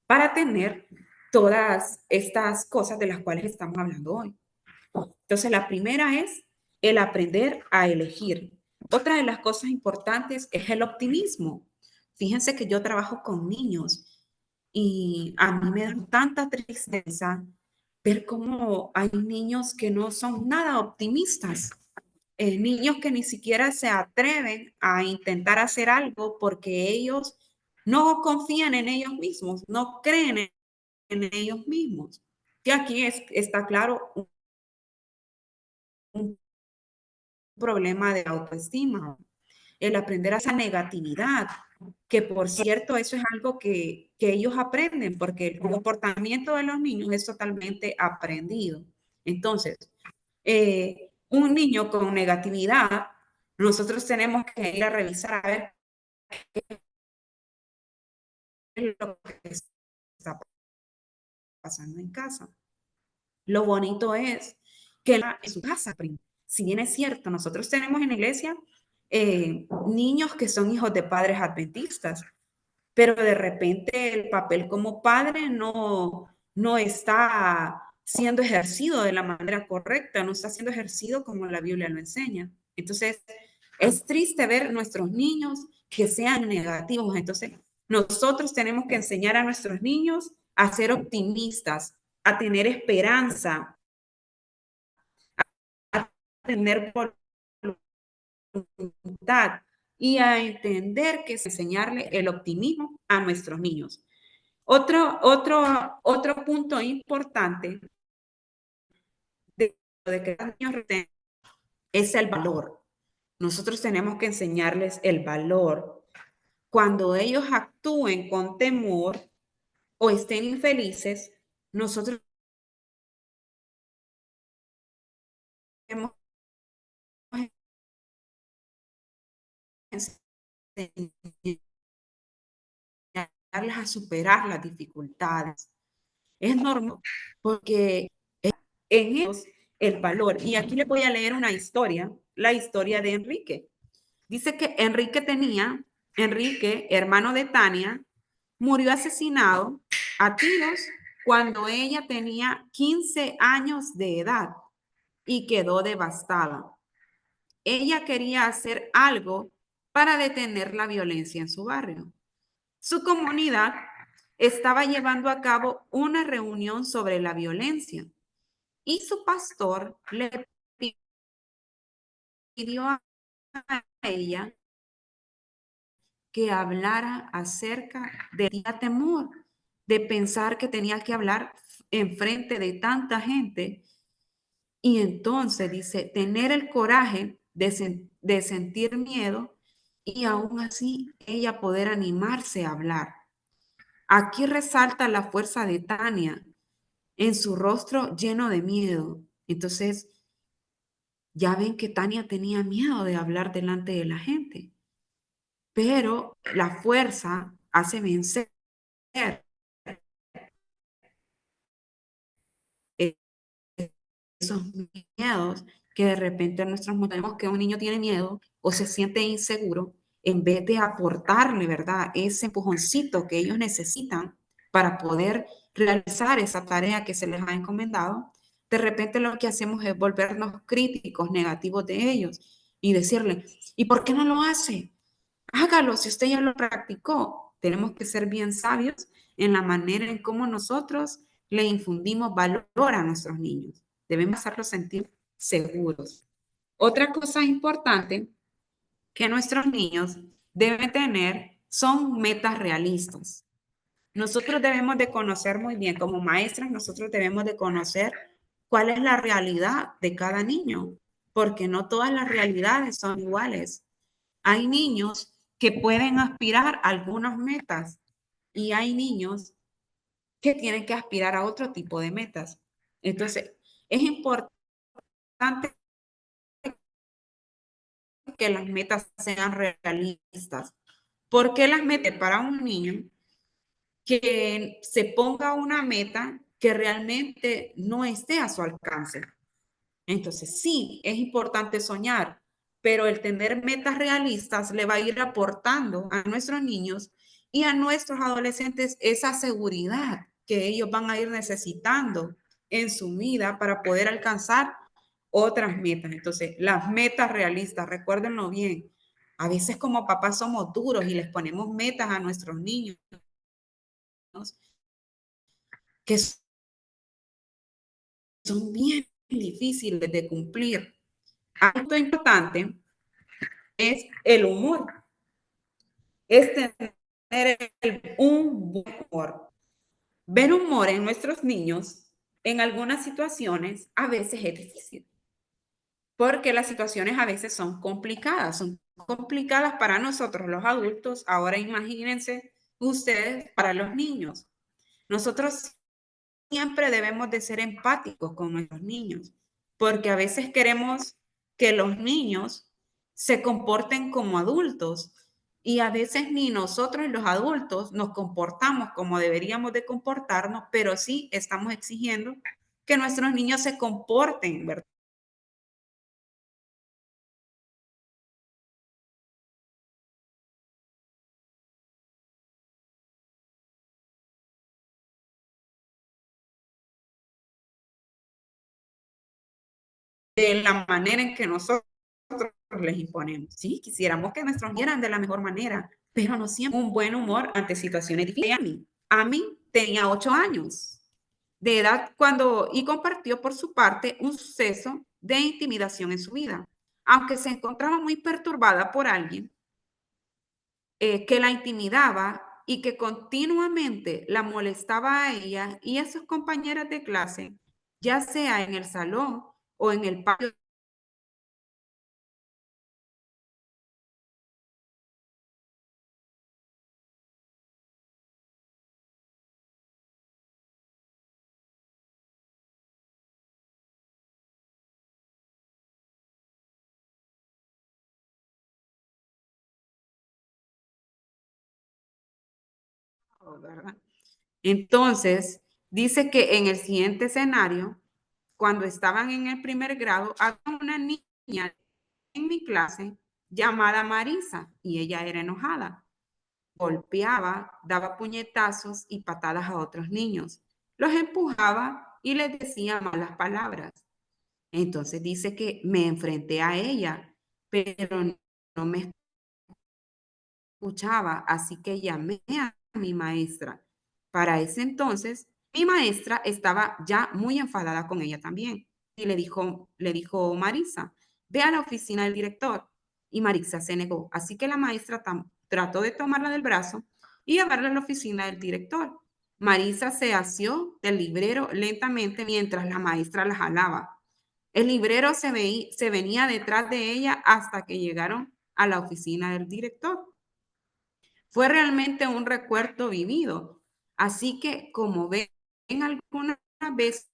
para tener todas estas cosas de las cuales estamos hablando hoy. Entonces, la primera es el aprender a elegir. Otra de las cosas importantes es el optimismo. Fíjense que yo trabajo con niños y a mí me da tanta tristeza ver cómo hay niños que no son nada optimistas. Niños que ni siquiera se atreven a intentar hacer algo porque ellos no confían en ellos mismos, no creen en ellos mismos. Y aquí está claro un problema de autoestima, el aprender a esa negatividad, que por cierto, eso es algo que ellos aprenden, porque el comportamiento de los niños es totalmente aprendido. Entonces, un niño con negatividad, nosotros tenemos que ir a revisar a ver qué es lo que está pasando en casa. Lo bonito es que en su casa, si bien es cierto, nosotros tenemos en la iglesia niños que son hijos de padres adventistas, pero de repente el papel como padre no está siendo ejercido de la manera correcta, no está siendo ejercido como la Biblia lo enseña. Entonces, es triste ver nuestros niños que sean negativos. Entonces, Nosotros tenemos que enseñar a nuestros niños a ser optimistas, a tener esperanza, a tener voluntad y a entender que es enseñarle el optimismo a nuestros niños. Otro punto importante de que los niños es el valor. Nosotros tenemos que enseñarles el valor. Cuando ellos actúen con temor o estén infelices, nosotros tenemos que enseñarles a superar las dificultades. Es normal porque en ellos el valor. Y aquí les voy a leer una historia, la historia de Enrique. Dice que Enrique, hermano de Tania, murió asesinado a tiros cuando ella tenía 15 años de edad y quedó devastada. Ella quería hacer algo para detener la violencia en su barrio. Su comunidad estaba llevando a cabo una reunión sobre la violencia y su pastor le pidió a ella que hablara acerca de temor, de pensar que tenía que hablar en frente de tanta gente. Y entonces dice, tener el coraje de sentir miedo y aún así ella poder animarse a hablar. Aquí resalta la fuerza de Tania en su rostro lleno de miedo. Entonces, ya ven que Tania tenía miedo de hablar delante de la gente, pero la fuerza hace vencer esos miedos que de repente nosotros vemos que un niño tiene miedo o se siente inseguro, en vez de aportarle, ¿verdad? Ese empujoncito que ellos necesitan para poder realizar esa tarea que se les ha encomendado, de repente lo que hacemos es volvernos críticos, negativos de ellos y decirle, ¿y por qué no lo hace? Hágalo si usted ya lo practicó. Tenemos que ser bien sabios en la manera en cómo nosotros le infundimos valor a nuestros niños. Debemos hacerlos sentir seguros. Otra cosa importante que nuestros niños deben tener son metas realistas. Nosotros debemos de conocer muy bien, como maestras, nosotros debemos de conocer cuál es la realidad de cada niño, porque no todas las realidades son iguales. Hay niños que pueden aspirar a algunas metas y hay niños que tienen que aspirar a otro tipo de metas. Entonces, es importante que las metas sean realistas. ¿Por qué las metas para un niño que se ponga una meta que realmente no esté a su alcance? Entonces, sí, es importante soñar, pero el tener metas realistas le va a ir aportando a nuestros niños y a nuestros adolescentes esa seguridad que ellos van a ir necesitando en su vida para poder alcanzar otras metas. Entonces, las metas realistas, recuérdenlo bien. A veces como papás somos duros y les ponemos metas a nuestros niños que son bien difíciles de cumplir. Algo importante es el humor, es tener un buen humor. Ver humor en nuestros niños en algunas situaciones a veces es difícil, porque las situaciones a veces son complicadas para nosotros los adultos. Ahora imagínense ustedes para los niños. Nosotros siempre debemos de ser empáticos con nuestros niños, porque a veces queremos que los niños se comporten como adultos y a veces ni nosotros los adultos nos comportamos como deberíamos de comportarnos, pero sí estamos exigiendo que nuestros niños se comporten, ¿verdad? De la manera en que nosotros les imponemos. Sí, quisiéramos que nuestros niños eran de la mejor manera, pero no siempre un buen humor ante situaciones difíciles. Amy tenía 8 años de edad y compartió por su parte un suceso de intimidación en su vida. Aunque se encontraba muy perturbada por alguien que la intimidaba y que continuamente la molestaba a ella y a sus compañeras de clase, ya sea en el salón o en el patio. ¿Verdad? Entonces, dice que en el siguiente escenario, cuando estaban en el primer grado, había una niña en mi clase llamada Marisa y ella era enojada. Golpeaba, daba puñetazos y patadas a otros niños. Los empujaba y les decía malas palabras. Entonces dice que me enfrenté a ella, pero no me escuchaba, así que llamé a mi maestra. Para ese entonces, mi maestra estaba ya muy enfadada con ella también. Y le dijo Marisa, ve a la oficina del director. Y Marisa se negó. Así que la maestra trató de tomarla del brazo y llevarla a la oficina del director. Marisa se asió del librero lentamente mientras la maestra la jalaba. El librero se venía detrás de ella hasta que llegaron a la oficina del director. Fue realmente un recuerdo vivido. Así que, como ven, algunas veces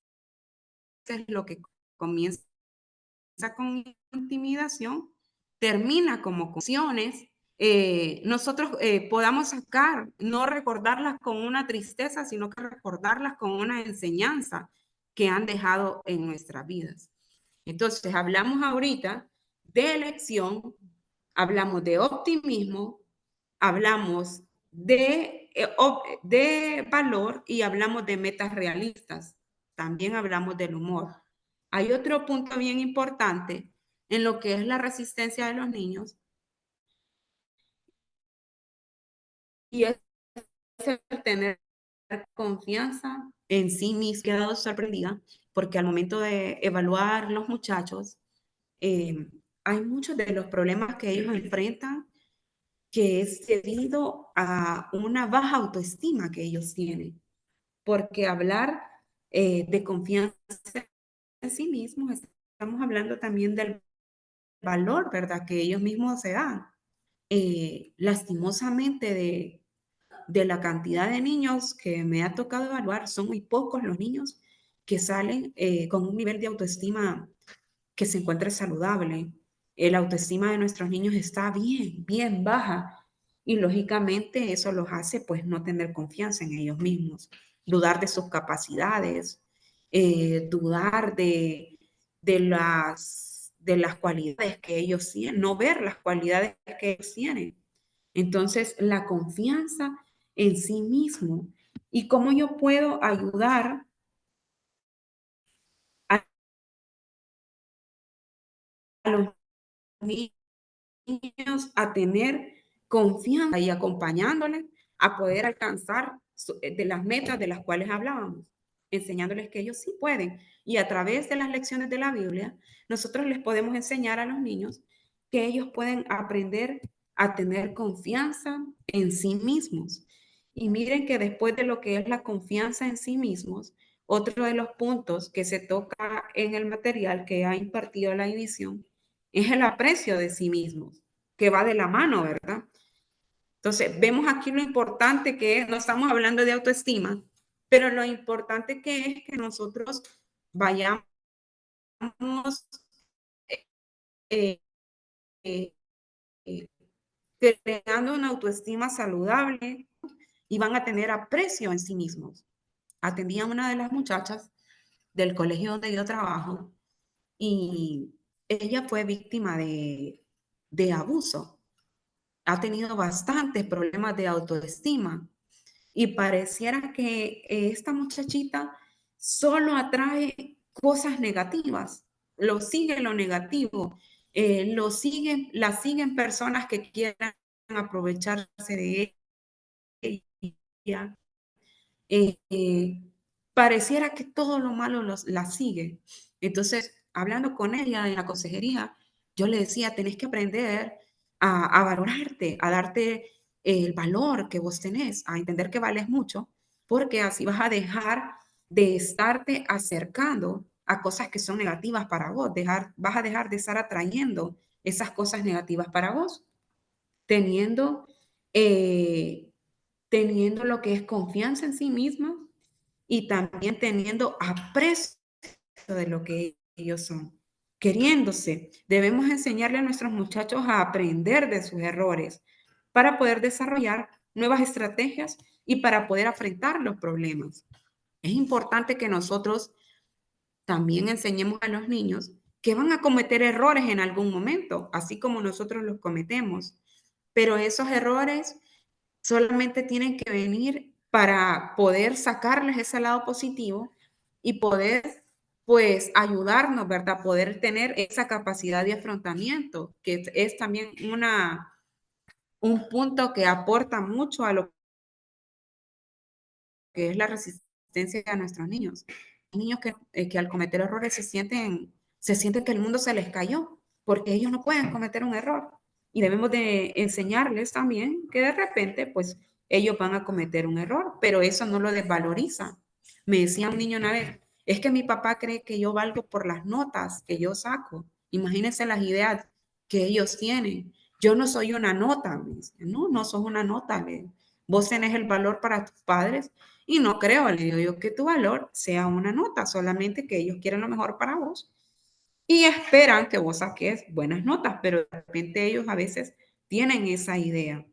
lo que comienza con intimidación termina como condiciones. Nosotros podamos sacar, no recordarlas con una tristeza, sino que recordarlas con una enseñanza que han dejado en nuestras vidas. Entonces, hablamos ahorita de elección, hablamos de optimismo, hablamos de valor y hablamos de metas realistas. También hablamos del humor. Hay otro punto bien importante en lo que es la resistencia de los niños y es el tener confianza en sí mismo. He quedado sorprendida porque al momento de evaluar los muchachos, hay muchos de los problemas que ellos enfrentan que es debido a una baja autoestima que ellos tienen. Porque hablar de confianza en sí mismos, estamos hablando también del valor, ¿verdad? Que ellos mismos se dan. Lastimosamente, de la cantidad de niños que me ha tocado evaluar, son muy pocos los niños que salen con un nivel de autoestima que se encuentre saludable. La autoestima de nuestros niños está bien, bien baja y lógicamente eso los hace pues no tener confianza en ellos mismos, dudar de sus capacidades, dudar de las cualidades que ellos tienen, no ver las cualidades que ellos tienen. Entonces, la confianza en sí mismo y cómo yo puedo ayudar a los niños a tener confianza y acompañándoles a poder alcanzar de las metas de las cuales hablábamos, enseñándoles que ellos sí pueden. Y a través de las lecciones de la Biblia, nosotros les podemos enseñar a los niños que ellos pueden aprender a tener confianza en sí mismos. Y miren que después de lo que es la confianza en sí mismos, otro de los puntos que se toca en el material que ha impartido la división es el aprecio de sí mismos, que va de la mano, ¿verdad? Entonces, vemos aquí lo importante que es, no estamos hablando de autoestima, pero lo importante que es que nosotros vayamos eh, eh, eh, creando una autoestima saludable y van a tener aprecio en sí mismos. Atendí a una de las muchachas del colegio donde yo trabajo y ella fue víctima de abuso. Ha tenido bastantes problemas de autoestima y pareciera que esta muchachita solo atrae cosas negativas, lo sigue lo negativo, la siguen personas que quieran aprovecharse de ella, pareciera que todo lo malo la sigue. Entonces, hablando con ella en la consejería, yo le decía, tenés que aprender a valorarte, a darte el valor que vos tenés, a entender que vales mucho, porque así vas a dejar de estarte acercando a cosas que son negativas para vos, vas a dejar de estar atrayendo esas cosas negativas para vos, teniendo, eh, teniendo lo que es confianza en sí misma y también teniendo aprecio de lo que ellos son, queriéndose. Debemos enseñarle a nuestros muchachos a aprender de sus errores para poder desarrollar nuevas estrategias y para poder afrontar los problemas. Es importante que nosotros también enseñemos a los niños que van a cometer errores en algún momento, así como nosotros los cometemos, pero esos errores solamente tienen que venir para poder sacarles ese lado positivo y poder, pues, ayudarnos, ¿verdad? Poder tener esa capacidad de afrontamiento, que es también un punto que aporta mucho a lo que es la resistencia de nuestros niños. Hay niños que al cometer errores se sienten que el mundo se les cayó, porque ellos no pueden cometer un error. Y debemos de enseñarles también que de repente, pues, ellos van a cometer un error, pero eso no lo desvaloriza. Me decía un niño una vez, es que mi papá cree que yo valgo por las notas que yo saco. Imagínense las ideas que ellos tienen. Yo no soy una nota, me dice. No, no sos una nota. Vos tenés el valor para tus padres y no creo, le digo yo, que tu valor sea una nota, solamente que ellos quieren lo mejor para vos y esperan que vos saques buenas notas, pero de repente ellos a veces tienen esa idea.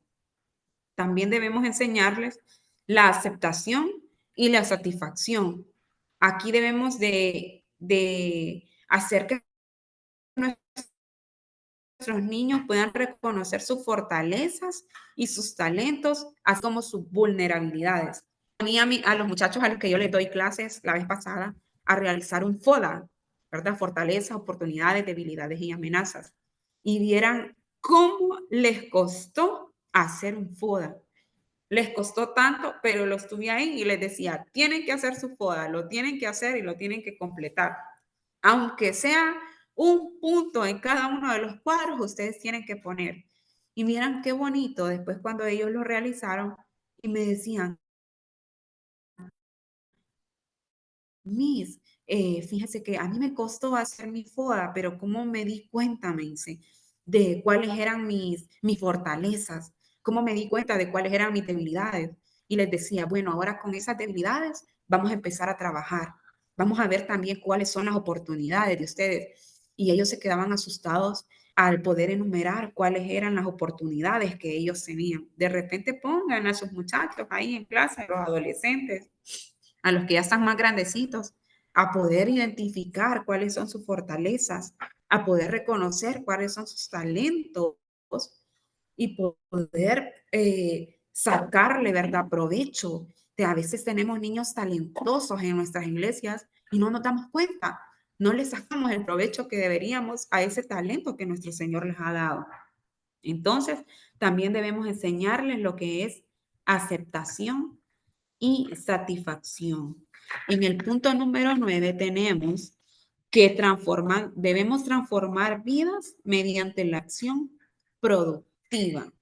También debemos enseñarles la aceptación y la satisfacción. Aquí debemos de hacer que nuestros niños puedan reconocer sus fortalezas y sus talentos, así como sus vulnerabilidades. A los muchachos a los que yo les doy clases la vez pasada a realizar un FODA, ¿verdad? Fortalezas, oportunidades, debilidades y amenazas. Y vieran cómo les costó hacer un FODA. Les costó tanto, pero los tuve ahí y les decía, tienen que hacer su FODA, lo tienen que hacer y lo tienen que completar. Aunque sea un punto en cada uno de los cuadros, ustedes tienen que poner. Y miran qué bonito después cuando ellos lo realizaron y me decían, Miss, fíjese que a mí me costó hacer mi FODA, pero cómo me di cuenta, me dice, de cuáles eran mis fortalezas, cómo me di cuenta de cuáles eran mis debilidades. Y les decía, bueno, ahora con esas debilidades vamos a empezar a trabajar. Vamos a ver también cuáles son las oportunidades de ustedes. Y ellos se quedaban asustados al poder enumerar cuáles eran las oportunidades que ellos tenían. De repente pongan a sus muchachos ahí en clase, los adolescentes, a los que ya están más grandecitos, a poder identificar cuáles son sus fortalezas, a poder reconocer cuáles son sus talentos y poder sacarle, ¿verdad?, provecho. A veces tenemos niños talentosos en nuestras iglesias y no nos damos cuenta, no les sacamos el provecho que deberíamos a ese talento que nuestro Señor les ha dado. Entonces, también debemos enseñarles lo que es aceptación y satisfacción. En el punto número 9 tenemos que debemos transformar vidas mediante la acción productiva.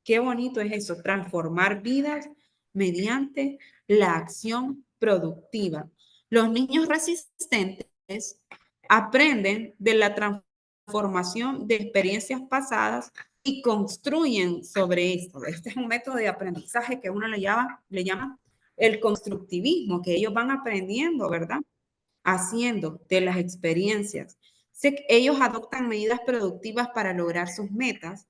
Qué bonito es eso, transformar vidas mediante la acción productiva. Los niños resistentes aprenden de la transformación de experiencias pasadas y construyen sobre esto. Este es un método de aprendizaje que uno le llama el constructivismo, que ellos van aprendiendo, ¿verdad? Haciendo de las experiencias. Ellos adoptan medidas productivas para lograr sus metas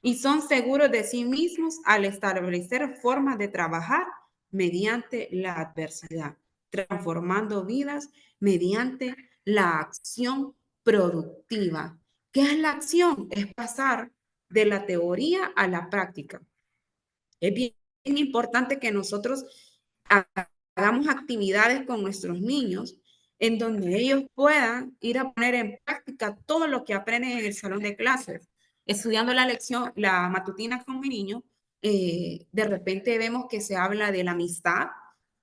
y son seguros de sí mismos al establecer formas de trabajar mediante la adversidad, transformando vidas mediante la acción productiva. ¿Qué es la acción? Es pasar de la teoría a la práctica. Es bien importante que nosotros hagamos actividades con nuestros niños en donde ellos puedan ir a poner en práctica todo lo que aprenden en el salón de clases. estudiando la lección, la matutina con mi niño, de repente vemos que se habla de la amistad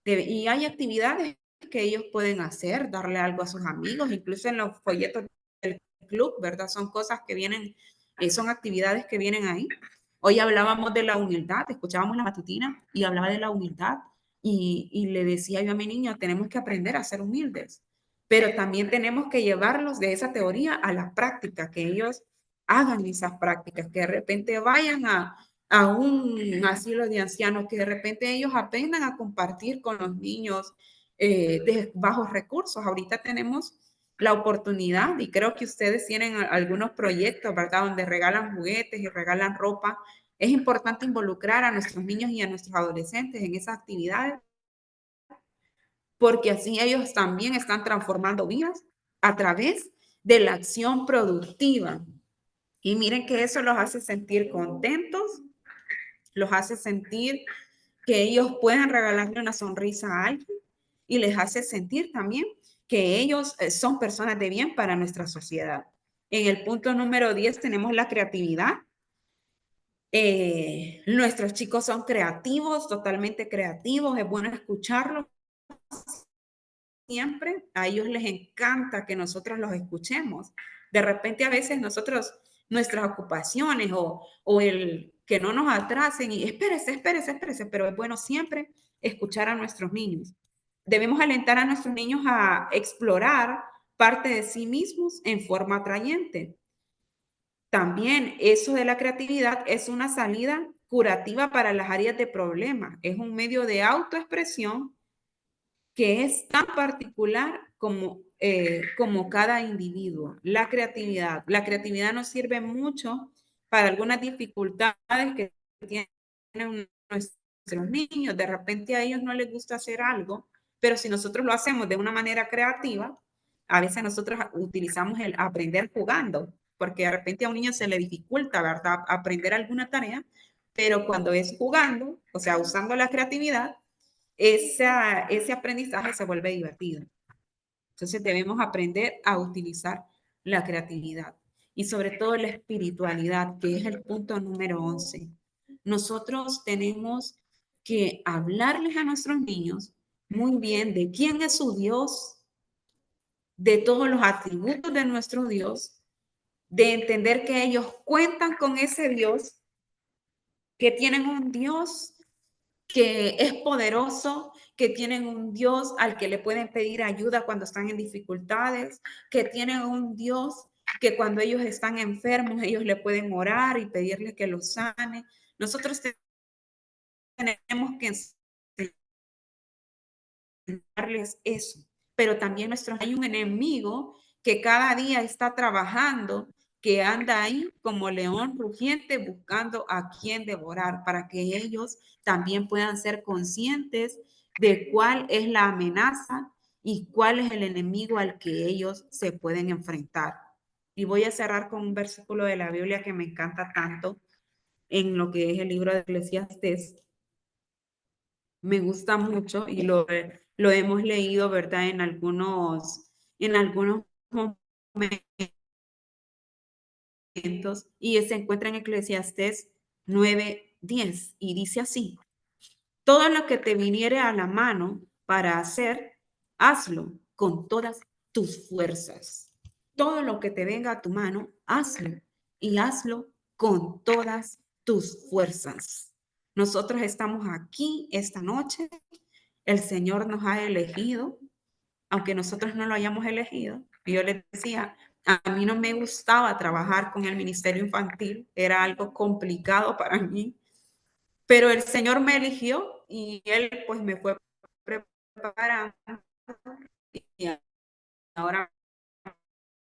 y hay actividades que ellos pueden hacer, darle algo a sus amigos, incluso en los folletos del club, ¿verdad? Son cosas que vienen, son actividades que vienen ahí. Hoy hablábamos de la humildad, escuchábamos la matutina y hablaba de la humildad y le decía yo a mi niño, tenemos que aprender a ser humildes, pero también tenemos que llevarlos de esa teoría a la práctica, que ellos hagan esas prácticas, que de repente vayan a un asilo de ancianos, que de repente ellos aprendan a compartir con los niños de bajos recursos. Ahorita tenemos la oportunidad y creo que ustedes tienen algunos proyectos, ¿verdad? Donde regalan juguetes y regalan ropa. Es importante involucrar a nuestros niños y a nuestros adolescentes en esas actividades porque así ellos también están transformando vidas a través de la acción productiva. Y miren que eso los hace sentir contentos, los hace sentir que ellos puedan regalarle una sonrisa a alguien y les hace sentir también que ellos son personas de bien para nuestra sociedad. En el punto número 10 tenemos la creatividad. Nuestros chicos son creativos, totalmente creativos, es bueno escucharlos siempre. A ellos les encanta que nosotros los escuchemos. De repente a veces nosotros, nuestras ocupaciones o el que no nos atrasen y espérese, pero es bueno siempre escuchar a nuestros niños. Debemos alentar a nuestros niños a explorar parte de sí mismos en forma atrayente. También eso de la creatividad es una salida curativa para las áreas de problema. Es un medio de autoexpresión que es tan particular como cada individuo. La creatividad nos sirve mucho para algunas dificultades que tienen nuestros niños. De repente a ellos no les gusta hacer algo, pero si nosotros lo hacemos de una manera creativa, a veces nosotros utilizamos el aprender jugando, porque de repente a un niño se le dificulta, ¿verdad?, aprender alguna tarea, pero cuando es jugando, o sea, usando la creatividad, ese aprendizaje se vuelve divertido. Entonces debemos aprender a utilizar la creatividad y sobre todo la espiritualidad, que es el punto número 11. Nosotros tenemos que hablarles a nuestros niños muy bien de quién es su Dios, de todos los atributos de nuestro Dios, de entender que ellos cuentan con ese Dios, que tienen un Dios que es poderoso, que tienen un Dios al que le pueden pedir ayuda cuando están en dificultades, que tienen un Dios que cuando ellos están enfermos, ellos le pueden orar y pedirle que los sane. Nosotros tenemos que enseñarles eso, pero también hay un enemigo que cada día está trabajando, que anda ahí como león rugiente buscando a quien devorar, para que ellos también puedan ser conscientes de cuál es la amenaza y cuál es el enemigo al que ellos se pueden enfrentar. Y voy a cerrar con un versículo de la Biblia que me encanta tanto en lo que es el libro de Eclesiastés. Me gusta mucho y lo hemos leído, ¿verdad? En algunos momentos, y se encuentra en Eclesiastés 9:10 y dice así: todo lo que te viniere a la mano para hacer, hazlo con todas tus fuerzas. Todo lo que te venga a tu mano, hazlo y hazlo con todas tus fuerzas. Nosotros estamos aquí esta noche. El Señor nos ha elegido, aunque nosotros no lo hayamos elegido. Y yo les decía, a mí no me gustaba trabajar con el ministerio infantil, era algo complicado para mí, pero el Señor me eligió y Él pues me fue preparando y ahora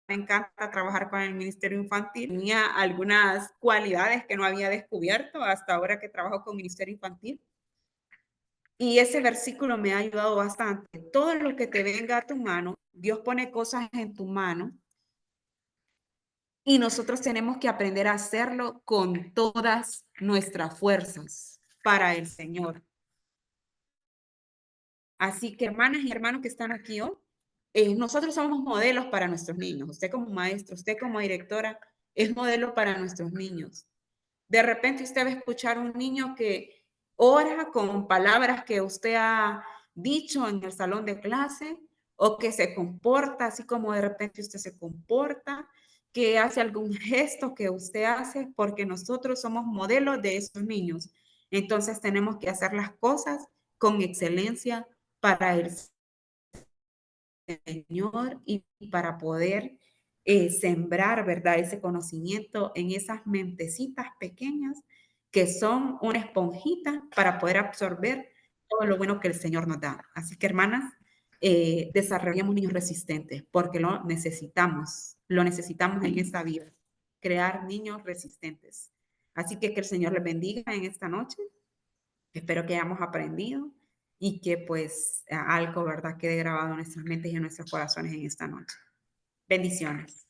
me encanta trabajar con el ministerio infantil. Tenía algunas cualidades que no había descubierto hasta ahora que trabajo con ministerio infantil. Y ese versículo me ha ayudado bastante. Todo lo que te venga a tu mano, Dios pone cosas en tu mano y nosotros tenemos que aprender a hacerlo con todas nuestras fuerzas para el Señor. Así que hermanas y hermanos que están aquí hoy, nosotros somos modelos para nuestros niños. Usted como maestro, usted como directora, es modelo para nuestros niños. De repente usted va a escuchar un niño que ora con palabras que usted ha dicho en el salón de clase o que se comporta así como de repente usted se comporta, que hace algún gesto que usted hace porque nosotros somos modelos de esos niños. Entonces tenemos que hacer las cosas con excelencia para el Señor y para poder sembrar, ¿verdad? Ese conocimiento en esas mentecitas pequeñas que son una esponjita para poder absorber todo lo bueno que el Señor nos da. Así que, hermanas, desarrollemos niños resistentes porque lo necesitamos en esta vida, crear niños resistentes. Así que el Señor les bendiga en esta noche. Espero que hayamos aprendido y que pues algo, ¿verdad?, quede grabado en nuestras mentes y en nuestros corazones en esta noche. Bendiciones.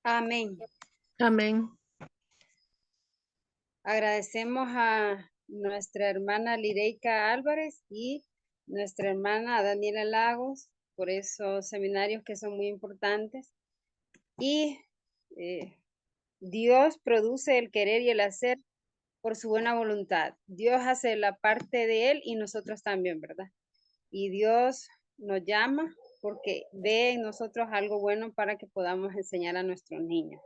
Amén. Amén. Agradecemos a nuestra hermana Lireika Álvarez y nuestra hermana Daniela Lagos por esos seminarios que son muy importantes. Y Dios produce el querer y el hacer por su buena voluntad. Dios hace la parte de Él y nosotros también, ¿verdad? Y Dios nos llama porque ve en nosotros algo bueno para que podamos enseñar a nuestros niños.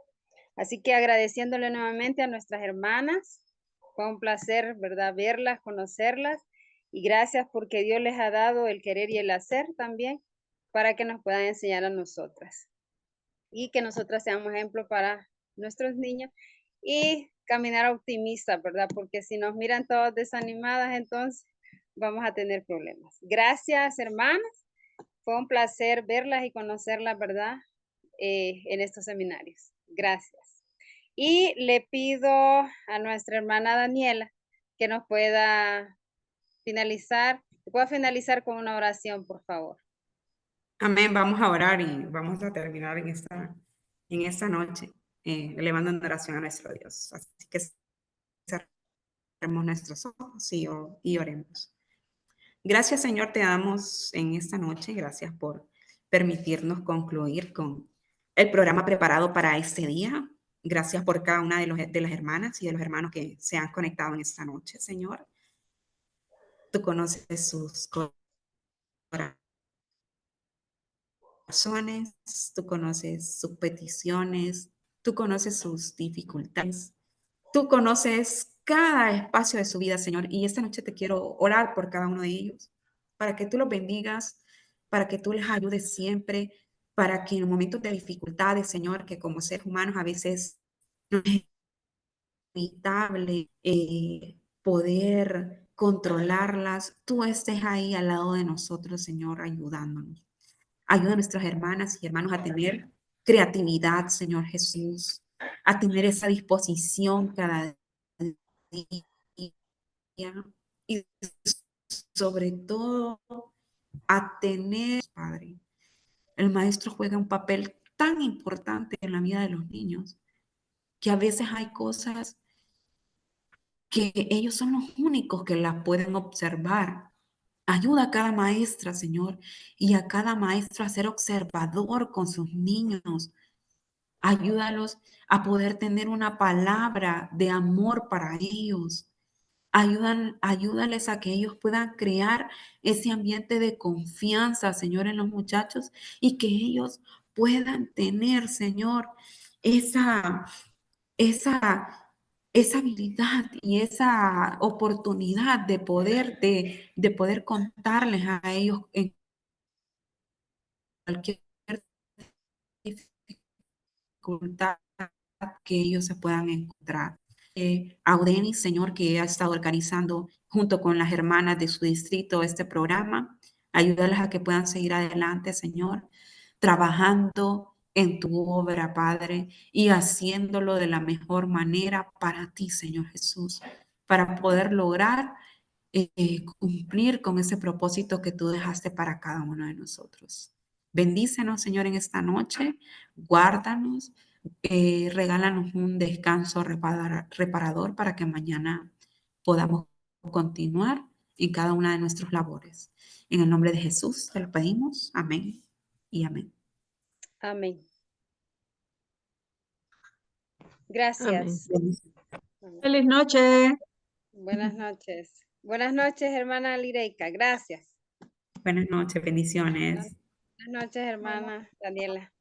Así que agradeciéndole nuevamente a nuestras hermanas, fue un placer, ¿verdad?, verlas, conocerlas, y gracias porque Dios les ha dado el querer y el hacer también para que nos puedan enseñar a nosotras y que nosotras seamos ejemplo para nuestros niños y caminar optimistas, ¿verdad? Porque si nos miran todas desanimadas, entonces vamos a tener problemas. Gracias, hermanas. Fue un placer verlas y conocerlas, ¿verdad? En estos seminarios. Gracias. Y le pido a nuestra hermana Daniela que nos pueda finalizar con una oración, por favor. Amén. Vamos a orar y vamos a terminar en esta noche, elevando en oración a nuestro Dios. Así que cerremos nuestros ojos y oremos. Gracias, Señor, te damos en esta noche. Gracias por permitirnos concluir con el programa preparado para este día. Gracias por cada una de las hermanas y de los hermanos que se han conectado en esta noche, Señor. Tú conoces sus corazones, tú conoces sus peticiones, tú conoces sus dificultades, tú conoces cada espacio de su vida, Señor. Y esta noche te quiero orar por cada uno de ellos, para que tú los bendigas, para que tú les ayudes siempre, para que en momentos de dificultades, Señor, que como seres humanos a veces no es inevitable poder controlarlas, tú estés ahí al lado de nosotros, Señor, ayudándonos. Ayuda a nuestras hermanas y hermanos a tener creatividad, Señor Jesús, a tener esa disposición cada día y sobre todo a tener, Padre, el maestro juega un papel tan importante en la vida de los niños que a veces hay cosas que ellos son los únicos que las pueden observar. Ayuda a cada maestra, Señor, y a cada maestro a ser observador con sus niños. Ayúdalos a poder tener una palabra de amor para ellos. Ayúdales a que ellos puedan crear ese ambiente de confianza, Señor, en los muchachos y que ellos puedan tener, Señor, esa, esa, esa habilidad y esa oportunidad de poder contarles a ellos en cualquier dificultad que ellos se puedan encontrar. Audenis, Señor, que ha estado organizando junto con las hermanas de su distrito este programa, ayúdalas a que puedan seguir adelante, Señor, trabajando en tu obra, Padre, y haciéndolo de la mejor manera para ti, Señor Jesús, para poder lograr cumplir con ese propósito que tú dejaste para cada uno de nosotros. Bendícenos, Señor, en esta noche, guárdanos, regálanos un descanso reparador para que mañana podamos continuar en cada una de nuestras labores. En el nombre de Jesús te lo pedimos. Amén y amén. Amén. Gracias. Feliz noche. Buenas noches. Buenas noches, hermana Lireika. Gracias. Buenas noches, bendiciones. Buenas noches, hermana Daniela.